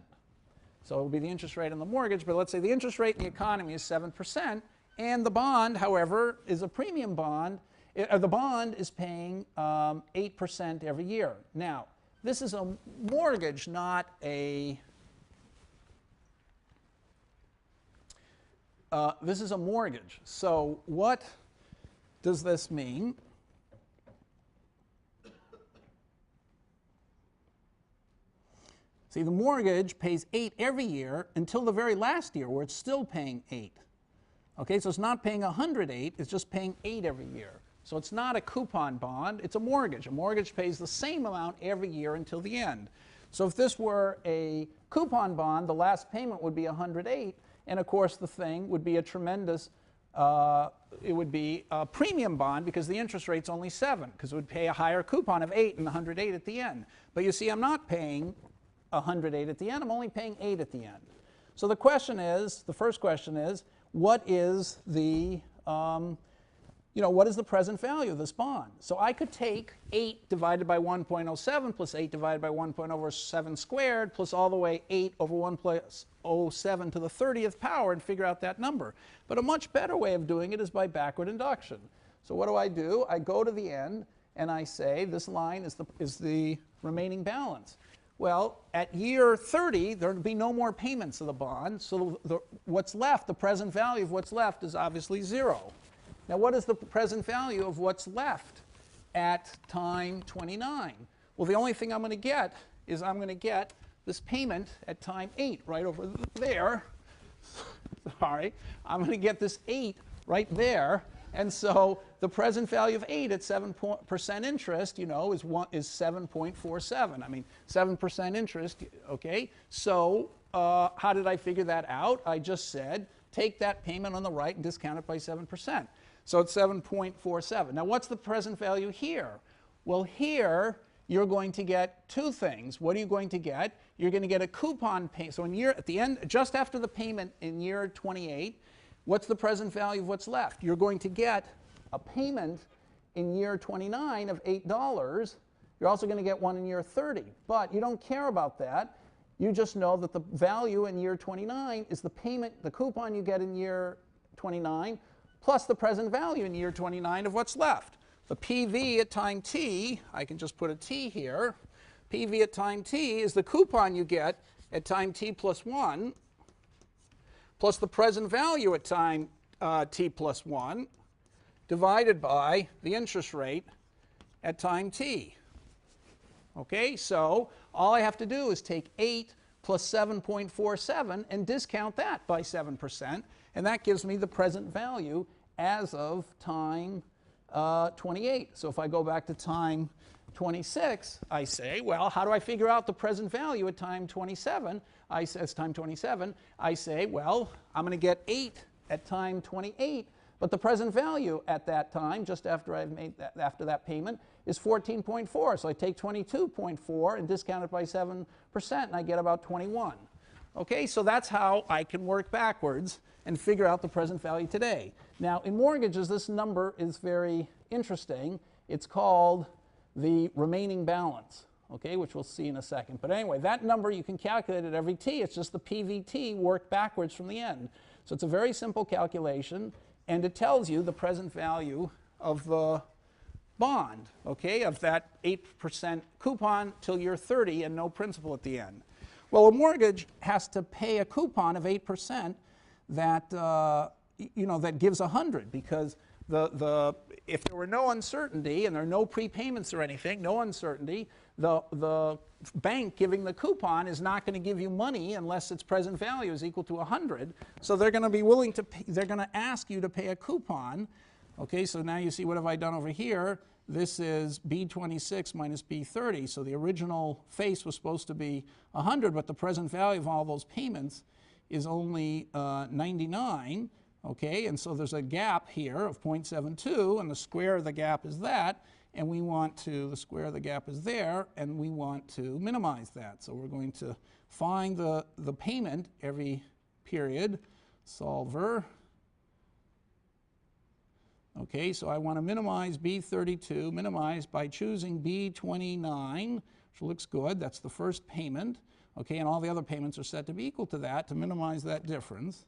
So it will be the interest rate on the mortgage, but let's say the interest rate in the economy is 7%. And the bond, however, is a premium bond. The bond is paying 8% every year. Now, this is a mortgage, not a... this is a mortgage. So what does this mean? See, the mortgage pays 8 every year until the very last year, where it's still paying 8. Okay, so it's not paying 108, it's just paying 8 every year. So it's not a coupon bond, it's a mortgage. A mortgage pays the same amount every year until the end. So if this were a coupon bond, the last payment would be 108, and of course the thing would be a tremendous, it would be a premium bond because the interest rate's only 7, because it would pay a higher coupon of 8 and 108 at the end. But you see, I'm not paying 108 at the end, I'm only paying 8 at the end. So the question is, the first question is, what is the what is the present value of this bond? So I could take 8 divided by 1.07 plus 8 divided by 1.07 squared plus all the way 8 over 1.07 to the 30th power and figure out that number. But a much better way of doing it is by backward induction. So what do? I go to the end and I say this line is the remaining balance. Well, at year 30, there would be no more payments of the bond, so what's left, the present value of what's left, is obviously 0. Now, what is the present value of what's left at time 29? Well, the only thing I'm going to get is I'm going to get this payment at time 8 right over there. Sorry, I'm going to get this 8 right there. And so the present value of 8 at 7% interest, is 7.47. I mean, 7% interest, okay? So how did I figure that out? I just said, take that payment on the right and discount it by 7%. So it's 7.47. Now, what's the present value here? Well, here, you're going to get two things. What are you going to get? You're going to get a coupon payment. So at the end, just after the payment in year 28, what's the present value of what's left? You're going to get a payment in year 29 of $8. You're also going to get one in year 30. But you don't care about that. You just know that the value in year 29 is the payment, the coupon you get in year 29, plus the present value in year 29 of what's left. The PV at time t, I can just put a t here. PV at time t is the coupon you get at time t plus 1, plus the present value at time t plus 1, divided by the interest rate at time t. Okay, so all I have to do is take 8 plus 7.47 and discount that by 7%, and that gives me the present value as of time 28. So if I go back to time 26, I say, well, how do I figure out the present value at time 27? As time 27, I say, well, I'm going to get 8 at time 28, but the present value at that time, just after I've made that, after that payment, is 14.4. So I take 22.4 and discount it by 7%, and I get about 21. Okay, so that's how I can work backwards and figure out the present value today. Now, in mortgages, this number is very interesting. It's called the remaining balance, okay, which we'll see in a second. But anyway, that number you can calculate at every t. It's just the PVT worked backwards from the end. So it's a very simple calculation, and it tells you the present value of the bond, okay, of that 8% coupon till year 30 and no principal at the end. Well, a mortgage has to pay a coupon of 8% that, that gives 100, because if there were no uncertainty and there are no prepayments or anything, no uncertainty, the bank giving the coupon is not going to give you money unless its present value is equal to 100. So they're going to be willing to pay, they're going to ask you to pay a coupon. Okay, so now you see what have I done over here. This is B26 minus B30. So the original face was supposed to be 100, but the present value of all those payments is only 99. Okay, and so there's a gap here of 0.72, and the square of the gap is that, and we want to, the square of the gap is there, and we want to minimize that. So we're going to find the payment every period. Solver. Okay, so I want to minimize B32, minimize by choosing B29, which looks good. That's the first payment. Okay, and all the other payments are set to be equal to that to minimize that difference.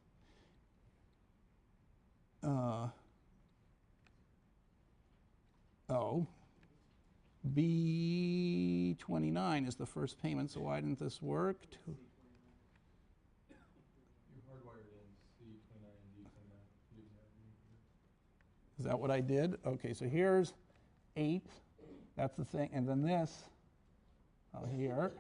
B29 is the first payment, so why didn't this work? You hardwired in C29 and D29. Is that what I did? Okay, so here's 8. That's the thing. And then this, here.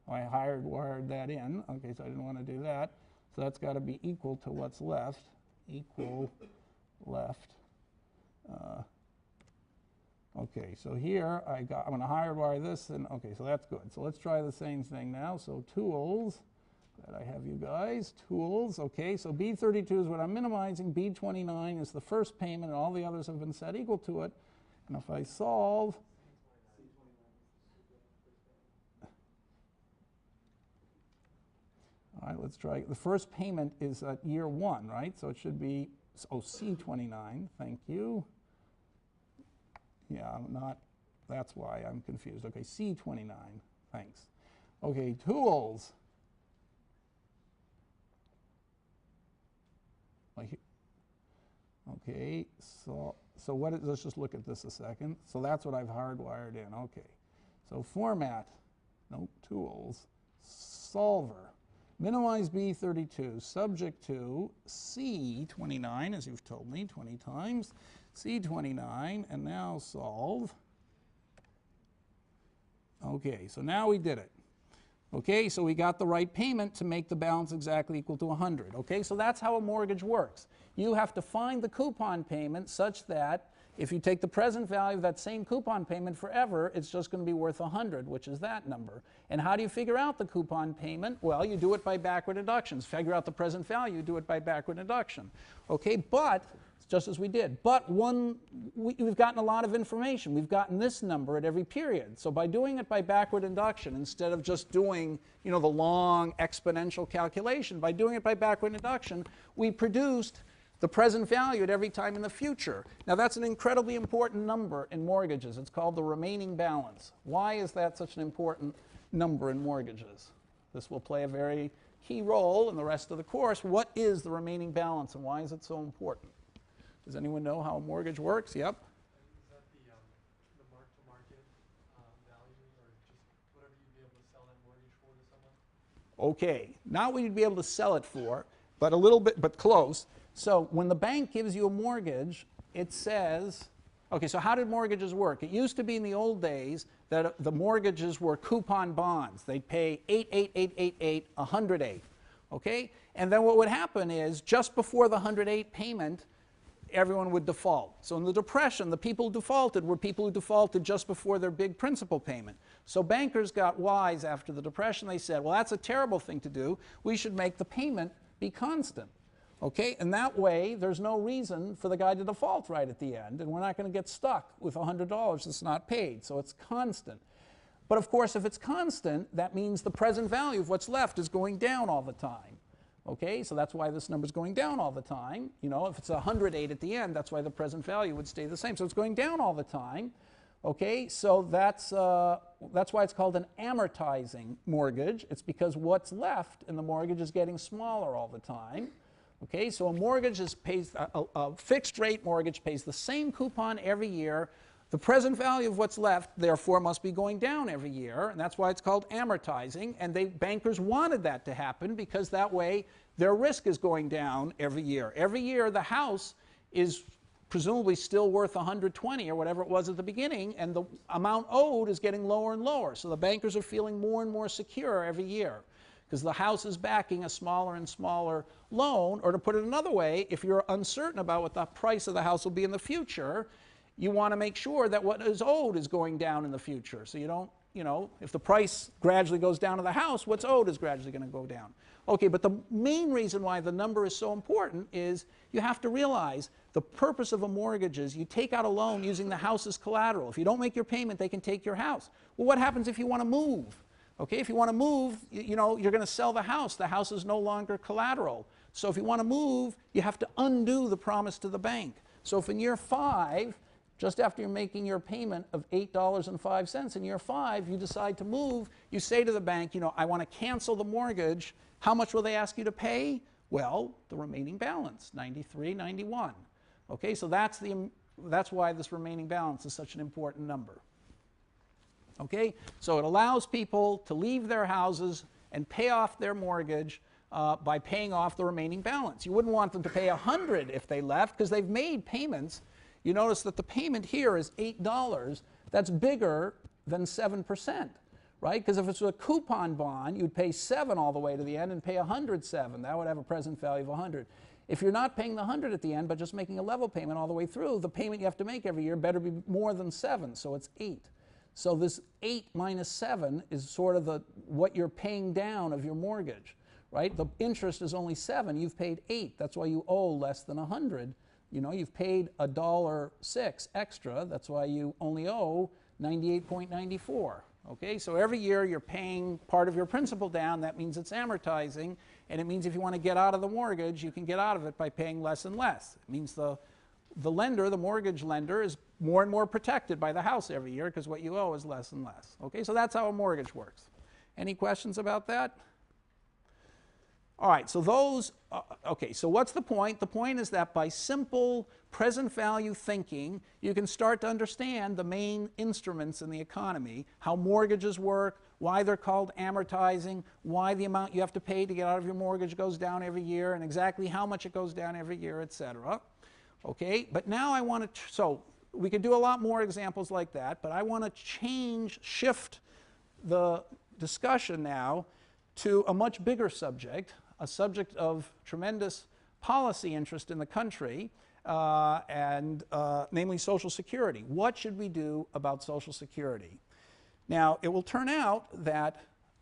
I hardwired that in. Okay, so I didn't want to do that. So that's got to be equal to what's left. Equal left. Okay, so here I'm going to hardwire this, and okay, so that's good. So let's try the same thing now. So tools, glad I have you guys. Tools, okay, so B32 is what I'm minimizing. B29 is the first payment, and all the others have been set equal to it. And if I solve, all right, let's try. The first payment is at year 1, right? So it should be, oh, C29, thank you. Yeah, not, that's why I'm confused. Okay, C29, thanks. Okay, tools. Okay, so what is, let's just look at this a second. So that's what I've hardwired in, okay. So format, nope, tools, solver, minimize B32, subject to C29, as you've told me 20 times, C29, and now solve. Okay, so now we did it. Okay, so we got the right payment to make the balance exactly equal to 100. Okay, so that's how a mortgage works. You have to find the coupon payment such that if you take the present value of that same coupon payment forever, it's just going to be worth 100, which is that number. And how do you figure out the coupon payment? Well, you do it by backward deductions. Figure out the present value, you do it by backward deduction. Okay, but just as we did. But we've gotten a lot of information. We've gotten this number at every period. So by doing it by backward induction, instead of just doing, you know, the long exponential calculation, by doing it by backward induction, we produced the present value at every time in the future. Now that's an incredibly important number in mortgages. It's called the remaining balance. Why is that such an important number in mortgages? This will play a very key role in the rest of the course. What is the remaining balance and why is it so important? Does anyone know how a mortgage works? Yep. Is that the mark-to-market value, or just whatever you'd be able to sell that mortgage for to someone? Okay, not what you'd be able to sell it for, but a little bit, but close. So when the bank gives you a mortgage, it says, okay, so how did mortgages work? It used to be in the old days that the mortgages were coupon bonds. They'd pay 88888, 108, okay? And then what would happen is just before the 108 payment, everyone would default. So in the Depression, the people who defaulted were people who defaulted just before their big principal payment. So bankers got wise after the Depression. They said, well, that's a terrible thing to do. We should make the payment be constant. Okay, and that way there's no reason for the guy to default right at the end, and we're not going to get stuck with $100 that's not paid, so it's constant. But of course, if it's constant, that means the present value of what's left is going down all the time. Okay, so that's why this number is going down all the time. You know, if it's 108 at the end, that's why the present value would stay the same. So it's going down all the time. Okay, so that's why it's called an amortizing mortgage. It's because what's left in the mortgage is getting smaller all the time. Okay, so a mortgage pays a fixed rate mortgage pays the same coupon every year. The present value of what's left, therefore, must be going down every year, and that's why it's called amortizing. And bankers wanted that to happen because that way their risk is going down every year. Every year, the house is presumably still worth 120 or whatever it was at the beginning, and the amount owed is getting lower and lower. So the bankers are feeling more and more secure every year, because the house is backing a smaller and smaller loan. Or to put it another way, if you're uncertain about what the price of the house will be in the future, you want to make sure that what is owed is going down in the future. So you don't, you know, if the price gradually goes down of the house, what's owed is gradually going to go down. Okay, but the main reason why the number is so important is you have to realize the purpose of a mortgage is you take out a loan using the house as collateral. If you don't make your payment, they can take your house. Well, what happens if you want to move? Okay, if you want to move, you know, you're going to sell the house. The house is no longer collateral. So if you want to move, you have to undo the promise to the bank. So if in year 5, just after you're making your payment of $8.05, in year 5, you decide to move, you say to the bank, you know, I want to cancel the mortgage. How much will they ask you to pay? Well, the remaining balance, $93.91. Okay, so that's why this remaining balance is such an important number. Okay, so it allows people to leave their houses and pay off their mortgage by paying off the remaining balance. You wouldn't want them to pay $100 if they left because they've made payments. You notice that the payment here is $8. That's bigger than 7%, right? Because if it's a coupon bond, you'd pay 7 all the way to the end and pay 107. That would have a present value of 100. If you're not paying the 100 at the end, but just making a level payment all the way through, the payment you have to make every year better be more than 7, so it's 8. So this 8 minus 7 is sort of what you're paying down of your mortgage, right? The interest is only 7. You've paid 8. That's why you owe less than 100. You know, you've paid $1.06 extra. That's why you only owe 98.94. Okay, so every year you're paying part of your principal down. That means it's amortizing, and it means if you want to get out of the mortgage, you can get out of it by paying less and less. It means the the lender, the mortgage lender, is more and more protected by the house every year because what you owe is less and less. Okay, so that's how a mortgage works. Any questions about that? All right, so those, okay, so what's the point? The point is that by simple present value thinking, you can start to understand the main instruments in the economy, how mortgages work, why they're called amortizing, why the amount you have to pay to get out of your mortgage goes down every year, and exactly how much it goes down every year, etc. Okay, but now I want to, so we could do a lot more examples like that, but I want to shift the discussion now to a much bigger subject, a subject of tremendous policy interest in the country, namely Social Security. What should we do about Social Security? Now, it will turn out that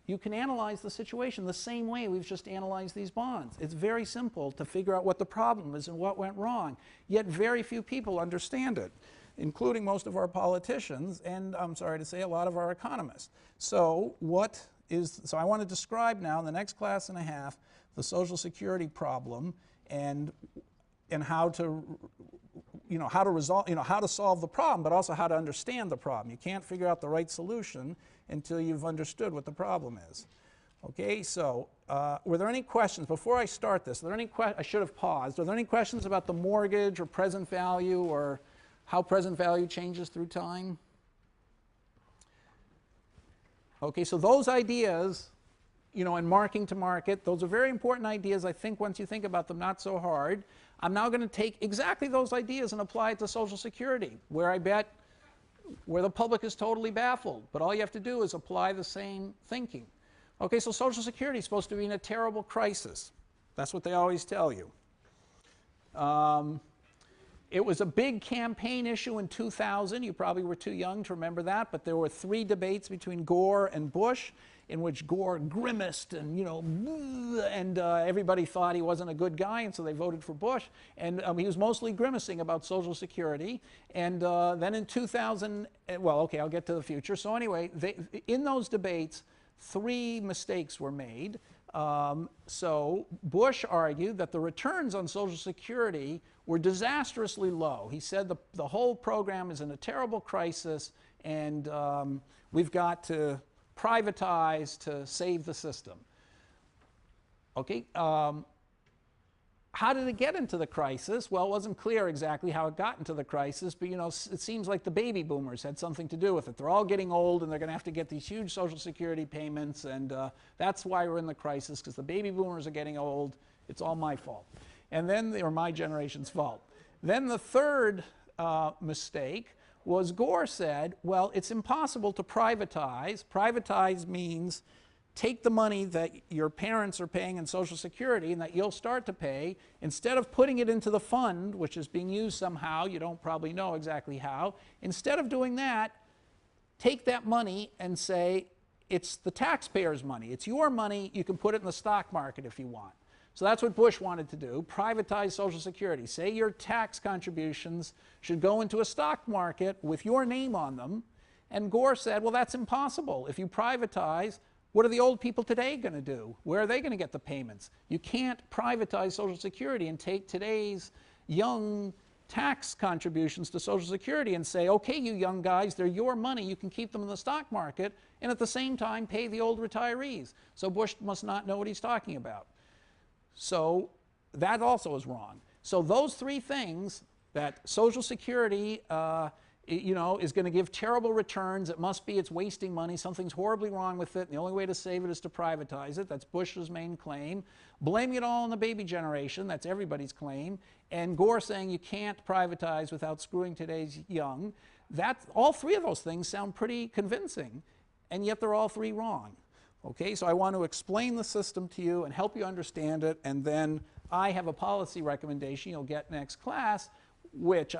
you can analyze the situation the same way we've just analyzed these bonds. It's very simple to figure out what the problem is and what went wrong, yet very few people understand it, including most of our politicians and, I'm sorry to say, a lot of our economists. So I want to describe now in the next class and a half the Social Security problem and how to resolve, how to solve the problem, but also how to understand the problem. You can't figure out the right solution until you've understood what the problem is. Okay, so were there any questions before I start this? Are there any I should have paused. Are there any questions about the mortgage or present value or how present value changes through time? Okay, so those ideas, and marking to market, those are very important ideas. I think once you think about them, not so hard. I'm now going to take exactly those ideas and apply it to Social Security, where the public is totally baffled. But all you have to do is apply the same thinking. Okay, so Social Security is supposed to be in a terrible crisis. That's what they always tell you. It was a big campaign issue in 2000. You probably were too young to remember that, but there were 3 debates between Gore and Bush in which Gore grimaced and, everybody thought he wasn't a good guy, and so they voted for Bush. And he was mostly grimacing about Social Security. And then in 2000, well, okay, I'll get to the future. So anyway, in those debates, 3 mistakes were made. So Bush argued that the returns on Social Security were disastrously low. He said the whole program is in a terrible crisis, and we've got to privatize to save the system. Okay, how did it get into the crisis? Well, it wasn't clear exactly how it got into the crisis, but it seems like the baby boomers had something to do with it. They're all getting old, and they're going to have to get these huge Social Security payments, and that's why we're in the crisis, because the baby boomers are getting old. It's all my fault. And then, or my generation's fault. Then the third mistake was Gore said, well, it's impossible to privatize. Privatize means take the money that your parents are paying in Social Security and that you'll start to pay, instead of putting it into the fund, which is being used somehow, you don't probably know exactly how, instead of doing that, take that money and say, it's the taxpayers' money. It's your money. You can put it in the stock market if you want. So that's what Bush wanted to do, privatize Social Security. Say your tax contributions should go into a stock market with your name on them. And Gore said, well, that's impossible. If you privatize, what are the old people today going to do? Where are they going to get the payments? You can't privatize Social Security and take today's young tax contributions to Social Security and say, okay, you young guys, they're your money. You can keep them in the stock market and at the same time pay the old retirees. So Bush must not know what he's talking about. So that also is wrong. So those 3 things, that Social Security is going to give terrible returns, it's wasting money, something's horribly wrong with it, and the only way to save it is to privatize it. That's Bush's main claim. Blaming it all on the baby generation, that's everybody's claim. And Gore saying you can't privatize without screwing today's young. All 3 of those things sound pretty convincing, and yet they're all 3 wrong. Okay, so I want to explain the system to you and help you understand it, and then I have a policy recommendation you'll get next class, which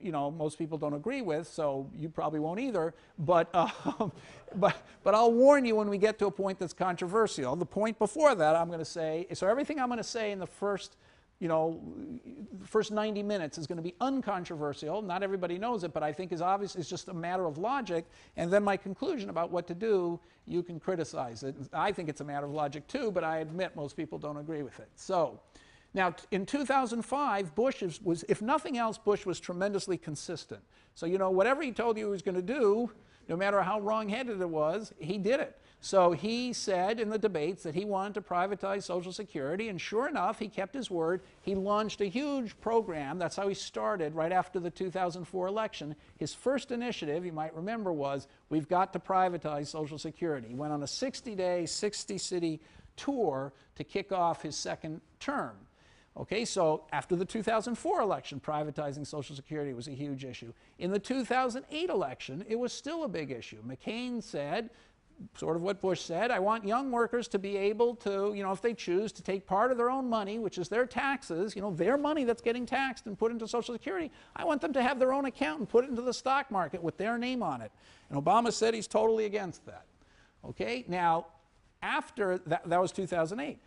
most people don't agree with, so you probably won't either. But I'll warn you when we get to a point that's controversial. The point before that, I'm going to say, so everything I'm going to say in the first 90 minutes is going to be uncontroversial. Not everybody knows it, but I think is obvious. It's just a matter of logic. And then my conclusion about what to do, you can criticize it. I think it's a matter of logic too, but I admit most people don't agree with it. So Now, in 2005, Bush was, if nothing else, Bush was tremendously consistent. So, you know, whatever he told you he was going to do, no matter how wrong-headed it was, he did it. So he said in the debates that he wanted to privatize Social Security, and sure enough, he kept his word. He launched a huge program. That's how he started right after the 2004 election. His first initiative, you might remember, was we've got to privatize Social Security. He went on a 60-day, 60-city tour to kick off his second term. Okay, so after the 2004 election, privatizing Social Security was a huge issue. In the 2008 election, it was still a big issue. McCain said, sort of what Bush said, I want young workers to be able to, you know, if they choose to take part of their own money, which is their taxes, you know, their money that's getting taxed and put into Social Security, I want them to have their own account and put it into the stock market with their name on it. And Obama said he's totally against that. Okay, now, after that, that was 2008.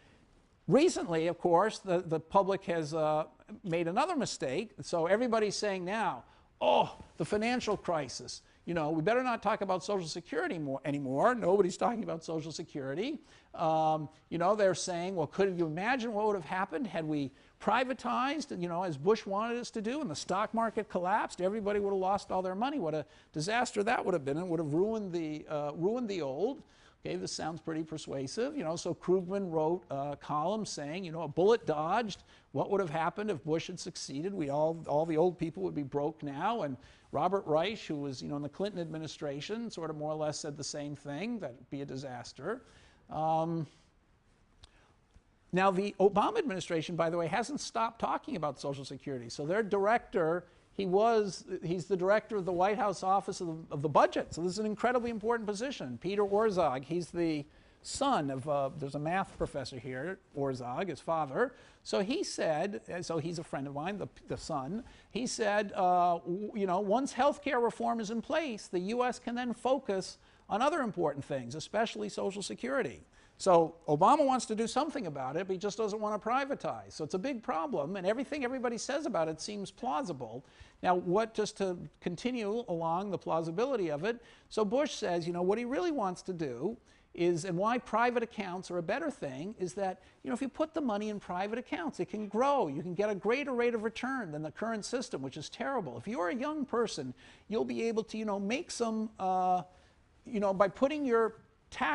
Recently, of course, the public has made another mistake. So everybody's saying now, oh, the financial crisis. You know, we better not talk about Social Security anymore. Nobody's talking about Social Security. You know, they're saying, well, could you imagine what would have happened had we privatized, you know, as Bush wanted us to do, and the stock market collapsed? Everybody would have lost all their money. What a disaster that would have been. It would have ruined the old. Okay, this sounds pretty persuasive. You know, so Krugman wrote a column saying, you know, a bullet dodged. What would have happened if Bush had succeeded? All the old people would be broke now. And Robert Reich, who was, you know, in the Clinton administration, sort of more or less said the same thing, that it'd be a disaster. Now, the Obama administration, by the way, hasn't stopped talking about Social Security. So their director, he's the director of the White House Office of the Budget. So this is an incredibly important position. Peter Orszag, he's the son of, there's a math professor here, Orszag, his father. So he said, so he's a friend of mine, the son. He said, you know, once health care reform is in place, the U.S. can then focus on other important things, especially Social Security. So Obama wants to do something about it, but he just doesn't want to privatize. So it's a big problem, and everything everybody says about it seems plausible. Now, just to continue along the plausibility of it, so Bush says, you know, what he really wants to do is, and why private accounts are a better thing, is that, you know, if you put the money in private accounts, it can grow. You can get a greater rate of return than the current system, which is terrible. If you're a young person, you'll be able to, you know, make some, you know, by putting your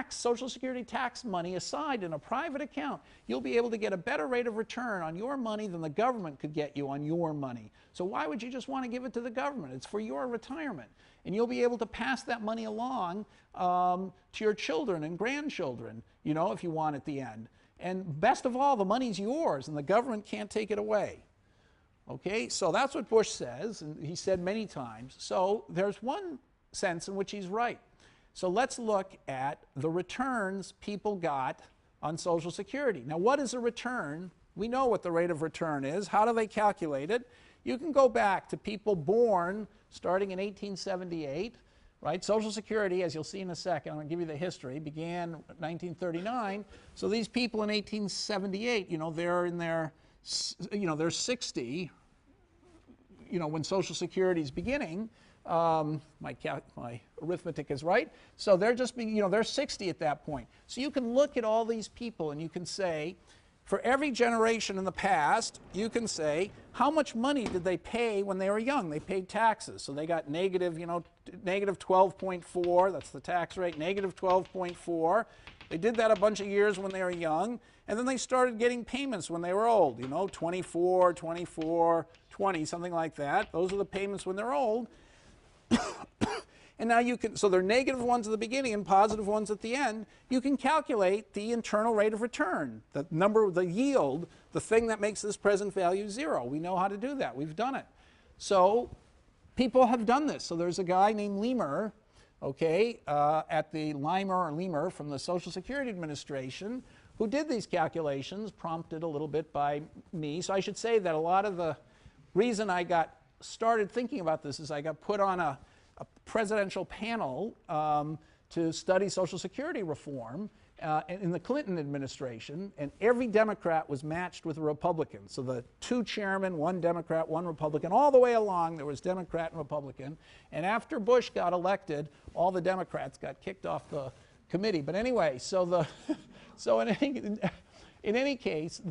Social Security tax money aside in a private account, you'll be able to get a better rate of return on your money than the government could get you on your money. So why would you just want to give it to the government? It's for your retirement. And you'll be able to pass that money along to your children and grandchildren, you know, if you want at the end. And best of all, the money's yours and the government can't take it away. Okay, so that's what Bush says, and he said many times. So there's one sense in which he's right. So let's look at the returns people got on Social Security. Now, what is a return? We know what the rate of return is. How do they calculate it? You can go back to people born starting in 1878, right? Social Security, as you'll see in a second, I'm going to give you the history, began 1939. So these people in 1878, you know, they're in their, you know, they're 60, you know, when Social Security is beginning. My arithmetic is right. So they're just being, you know, they're 60 at that point. So you can look at all these people and you can say, for every generation in the past, you can say, how much money did they pay when they were young? They paid taxes. So they got negative, you know, negative 12.4. That's the tax rate, negative 12.4. They did that a bunch of years when they were young. And then they started getting payments when they were old, you know, 24, 24, 20, something like that. Those are the payments when they're old. And now you can, so they're negative ones at the beginning and positive ones at the end. You can calculate the internal rate of return, the number, the yield, the thing that makes this present value 0. We know how to do that. We've done it. So people have done this. So there's a guy named Leamer, okay, at the Leamer from the Social Security Administration, who did these calculations, prompted a little bit by me. So I should say that a lot of the reason I got started thinking about this is I got put on a presidential panel to study Social Security reform in the Clinton administration, and every Democrat was matched with a Republican. So the 2 chairmen, 1 Democrat, 1 Republican, all the way along there was Democrat and Republican. And after Bush got elected, all the Democrats got kicked off the committee. But anyway, so in any case,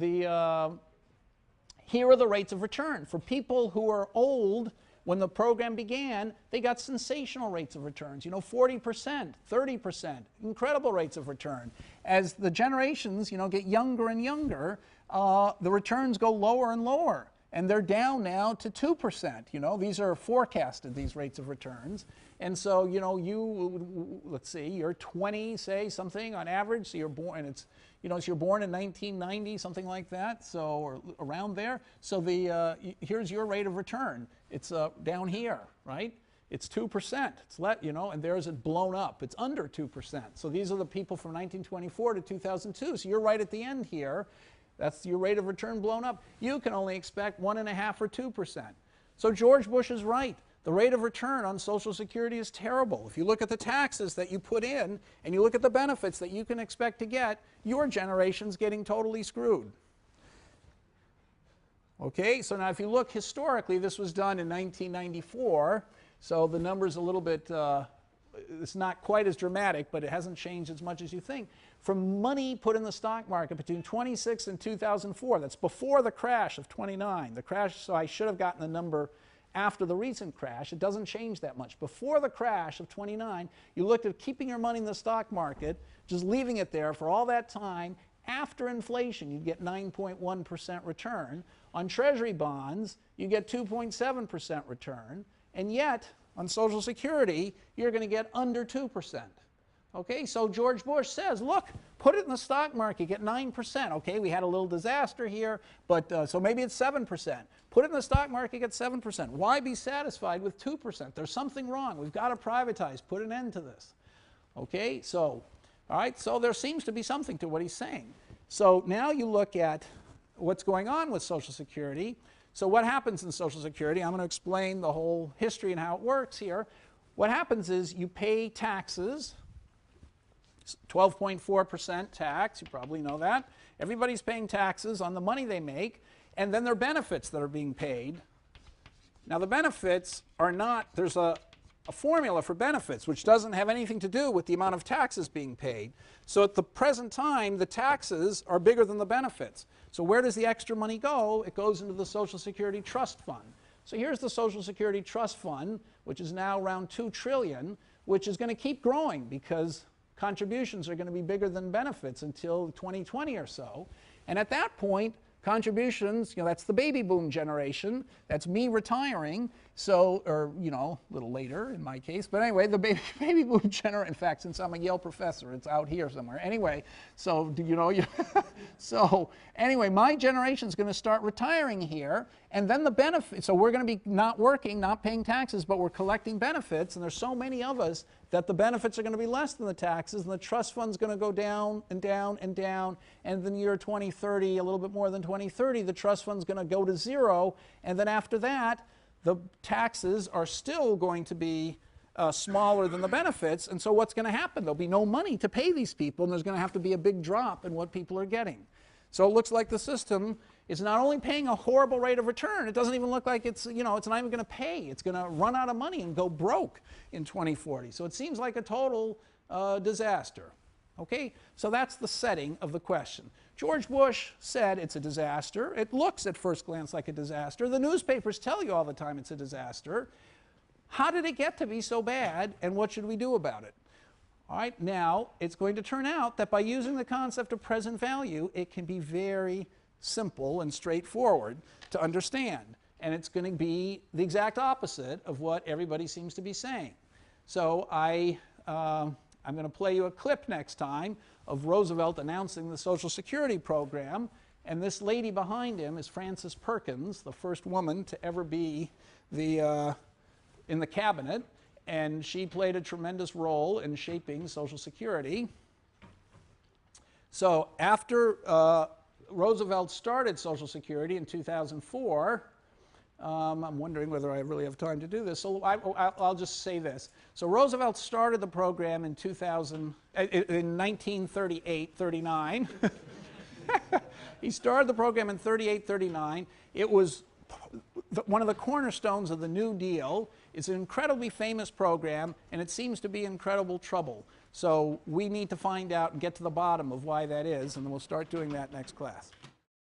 here are the rates of return. For people who are old, when the program began, they got sensational rates of returns, 40%, 30%, incredible rates of return. As the generations, get younger and younger, the returns go lower and lower. And they're down now to 2%. These are forecasted, these rates of returns. And so, let's see, you're 20, say, something on average. So you're born, and it's, so you're born in 1990, something like that, so, or around there. So here's your rate of return. It's down here, right? It's 2%. It's and there's it blown up. It's under 2%. So these are the people from 1924 to 2002. So you're right at the end here. That's your rate of return blown up. You can only expect 1.5 or 2%. So George Bush is right. The rate of return on Social Security is terrible. If you look at the taxes that you put in and you look at the benefits that you can expect to get, your generation's getting totally screwed. Okay, so now if you look historically, this was done in 1994, so the number's a little bit, it's not quite as dramatic, but it hasn't changed as much as you think. From money put in the stock market between 26 and 2004, that's before the crash of 29. The crash, so I should have gotten the number after the recent crash. It doesn't change that much. Before the crash of 29, you looked at keeping your money in the stock market, just leaving it there for all that time. After inflation, you'd get 9.1% return. On Treasury bonds, you get 2.7% return. And yet, on Social Security, you're going to get under 2%. Okay, so George Bush says, look, put it in the stock market, get 9%. Okay, we had a little disaster here, but so maybe it's 7%. Put it in the stock market, get 7%. Why be satisfied with 2%? There's something wrong. We've got to privatize, put an end to this. Okay, so, all right, so there seems to be something to what he's saying. So now you look at what's going on with Social Security. So what happens in Social Security? I'm going to explain the whole history and how it works here. What happens is you pay taxes, 12.4% tax, you probably know that. Everybody's paying taxes on the money they make, and then there are benefits that are being paid. Now the benefits are not, there's a formula for benefits which doesn't have anything to do with the amount of taxes being paid. So at the present time, the taxes are bigger than the benefits. So where does the extra money go? It goes into the Social Security Trust Fund. So here's the Social Security Trust Fund, which is now around $2 trillion, which is going to keep growing because contributions are going to be bigger than benefits until 2020 or so. And at that point, contributions, that's the baby boom generation. That's me retiring. So, or, a little later in my case. But anyway, the baby boom generation, in fact, since I'm a Yale professor, it's out here somewhere. Anyway, so, so anyway, my generation's going to start retiring here. And then the benefits, so we're going to be not working, not paying taxes, but we're collecting benefits. And there's so many of us that the benefits are going to be less than the taxes. And the trust fund's going to go down and down and down. And in the year 2030, a little bit more than 2030, the trust fund's going to go to zero. And then after that, the taxes are still going to be smaller than the benefits. And so what's going to happen? There'll be no money to pay these people, and there's going to have to be a big drop in what people are getting. So it looks like the system is not only paying a horrible rate of return, it doesn't even look like it's, it's not even going to pay. It's going to run out of money and go broke in 2040. So it seems like a total disaster. Okay, so that's the setting of the question. George Bush said it's a disaster. It looks at first glance like a disaster. The newspapers tell you all the time it's a disaster. How did it get to be so bad, and what should we do about it? All right, now it's going to turn out that by using the concept of present value, it can be very simple and straightforward to understand. And it's going to be the exact opposite of what everybody seems to be saying. So I'm going to play you a clip next time of Roosevelt announcing the Social Security program. And this lady behind him is Frances Perkins, the first woman to ever be in the cabinet. And she played a tremendous role in shaping Social Security. So after Roosevelt started Social Security in 2004, I'm wondering whether I really have time to do this, so I'll just say this. So Roosevelt started the program in 1938-39. He started the program in 38-39. It was one of the cornerstones of the New Deal. It's an incredibly famous program, and it seems to be in incredible trouble. So we need to find out and get to the bottom of why that is, and then we'll start doing that next class.